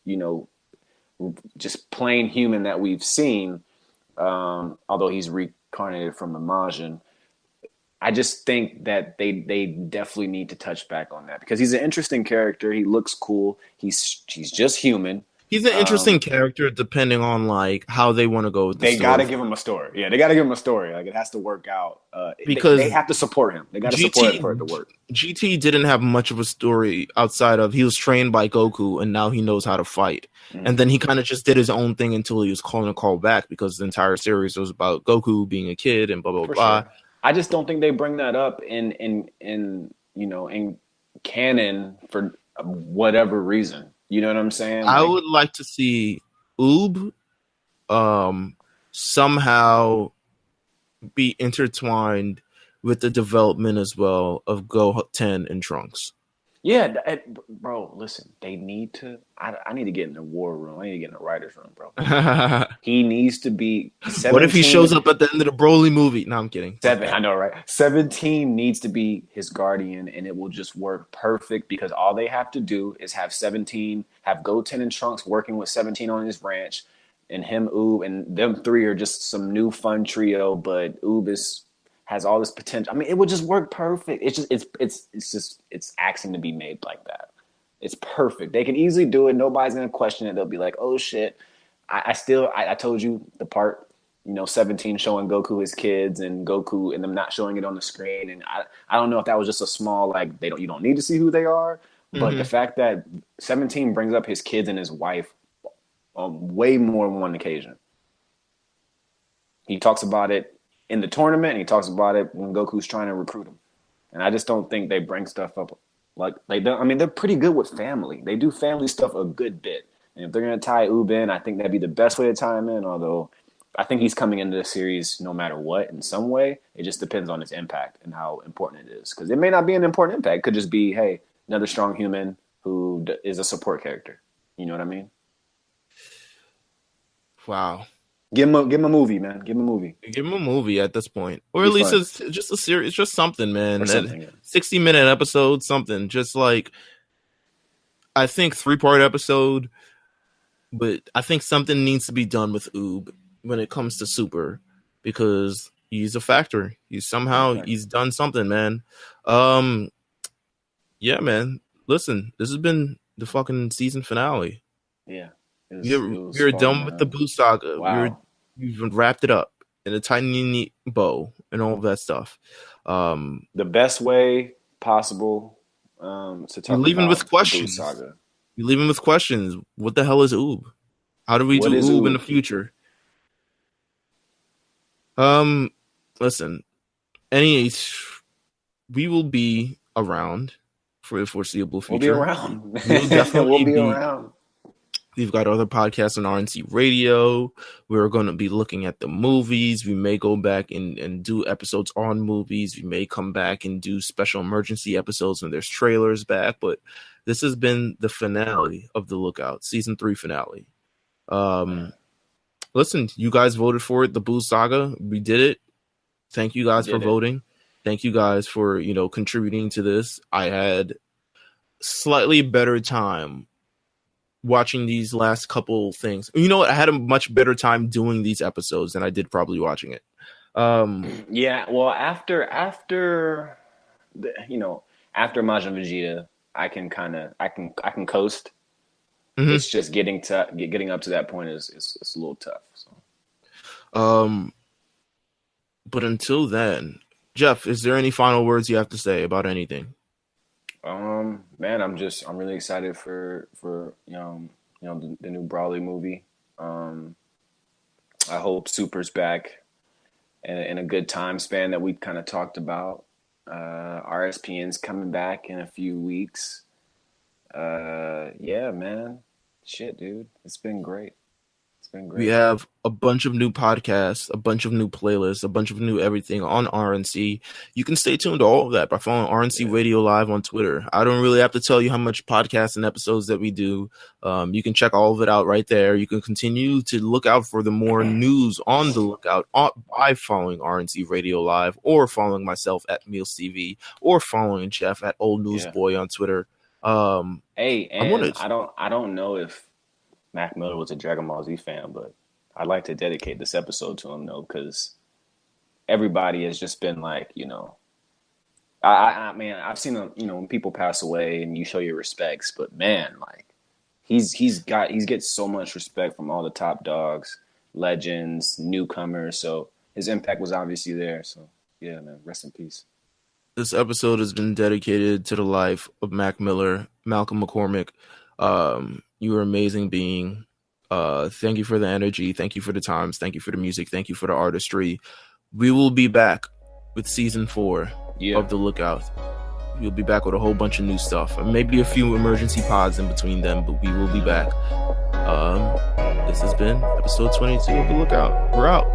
just plain human that we've seen. Although he's reincarnated from the Majin. I just think that they definitely need to touch back on that because he's an interesting character. He looks cool. He's just human. He's an interesting character depending on like how they want to go with the story. They got to give him a story. Yeah, they got to give him a story. Like it has to work out. Because they have to support him. They got to support him for it to work. GT didn't have much of a story outside of he was trained by Goku and now he knows how to fight. Mm-hmm. And then he kind of just did his own thing until he was calling a call back because the entire series was about Goku being a kid and blah blah blah. Sure. I just don't think they bring that up in canon for whatever reason. You know what I'm saying? I would like to see Oob somehow be intertwined with the development as well of Goten and Trunks. Yeah, bro, listen, they need to... I need to get in the war room. I need to get in the writer's room, bro. He needs to be... 17, what if he shows up at the end of the Broly movie? No, I'm kidding. I know, right? 17 needs to be his guardian, and it will just work perfect because all they have to do is have 17, have Goten and Trunks working with 17 on his ranch, and him, Oob, and them three are just some new fun trio, but Oob has all this potential. I mean, it would just work perfect. It's asking to be made like that. It's perfect. They can easily do it. Nobody's gonna question it. They'll be like, "Oh shit!" I told you the part, 17 showing Goku his kids and Goku and them not showing it on the screen. And I don't know if that was just a small like you don't need to see who they are, but the fact that 17 brings up his kids and his wife on way more than one occasion. He talks about it in the tournament, and he talks about it when Goku's trying to recruit him. And I just don't think they bring stuff up like they don't. I mean, they're pretty good with family. They do family stuff a good bit. And if they're going to tie Oob in, I think that'd be the best way to tie him in, although I think he's coming into the series no matter what in some way. It just depends on its impact and how important it is. Because it may not be an important impact. It could just be, hey, another strong human who is a support character. You know what I mean? Wow. Give him a movie, man. Give him a movie. Give him a movie at this point. Or at least it's just a series. It's just something, man. 60-minute episode, something. Just like, I think 3-part episode, but I think something needs to be done with Oob when it comes to Super because he's a factor. He's done something, man. Yeah, man. Listen, this has been the fucking season finale. Yeah. We're done with the Buu Saga. Wow. We've wrapped it up in a tiny, neat bow and all of that stuff. The best way possible to talk about leaving with questions. The Buu Saga. You're leaving with questions. What the hell is Oob? How do we do Oob in the future? Listen, we will be around for the foreseeable future. We'll be around. We'll definitely be around. We've got other podcasts on RNC Radio. We're going to be looking at the movies. We may go back and do episodes on movies. We may come back and do special emergency episodes when there's trailers back. But this has been the finale of The Lookout, season 3 finale. Listen, you guys voted for it, the Buu Saga. We did it. Thank you guys for voting. Thank you guys for, contributing to this. I had slightly better time watching these last couple things. You know what? I had a much better time doing these episodes than I did probably watching it. Yeah, well, after Majin Vegeta, I can coast. Mm-hmm. It's just getting up to that point is a little tough. So. But until then, Jeff, is there any final words you have to say about anything? Man, I'm really excited for the new Brawley movie. I hope Super's back in a good time span that we kind of talked about. RSPN's coming back in a few weeks. Yeah, man. Shit, dude. It's been great. been great. We have a bunch of new podcasts, a bunch of new playlists, a bunch of new everything on RNC. You can stay tuned to all of that by following RNC Radio Live on Twitter. I don't really have to tell you how much podcasts and episodes that we do. You can check all of it out right there. You can continue to look out for the more news on the lookout by following RNC Radio Live, or following myself at Meelz TV, or following Jeff at Old Newsboy on Twitter. Hey, and I don't know if Mac Miller was a Dragon Ball Z fan, but I'd like to dedicate this episode to him, though, because everybody has just been like, you know, I mean, I've seen him, you know, when people pass away and you show your respects, but man, like he gets so much respect from all the top dogs, legends, newcomers. So his impact was obviously there. So yeah, man, rest in peace. This episode has been dedicated to the life of Mac Miller, Malcolm McCormick. You are an amazing being. Thank you for the energy. Thank you for the times. Thank you for the music. Thank you for the artistry. We will be back with season 4 of The Lookout. We'll be back with a whole bunch of new stuff. And maybe a few emergency pods in between them, but we will be back. This has been episode 22 of The Lookout. We're out.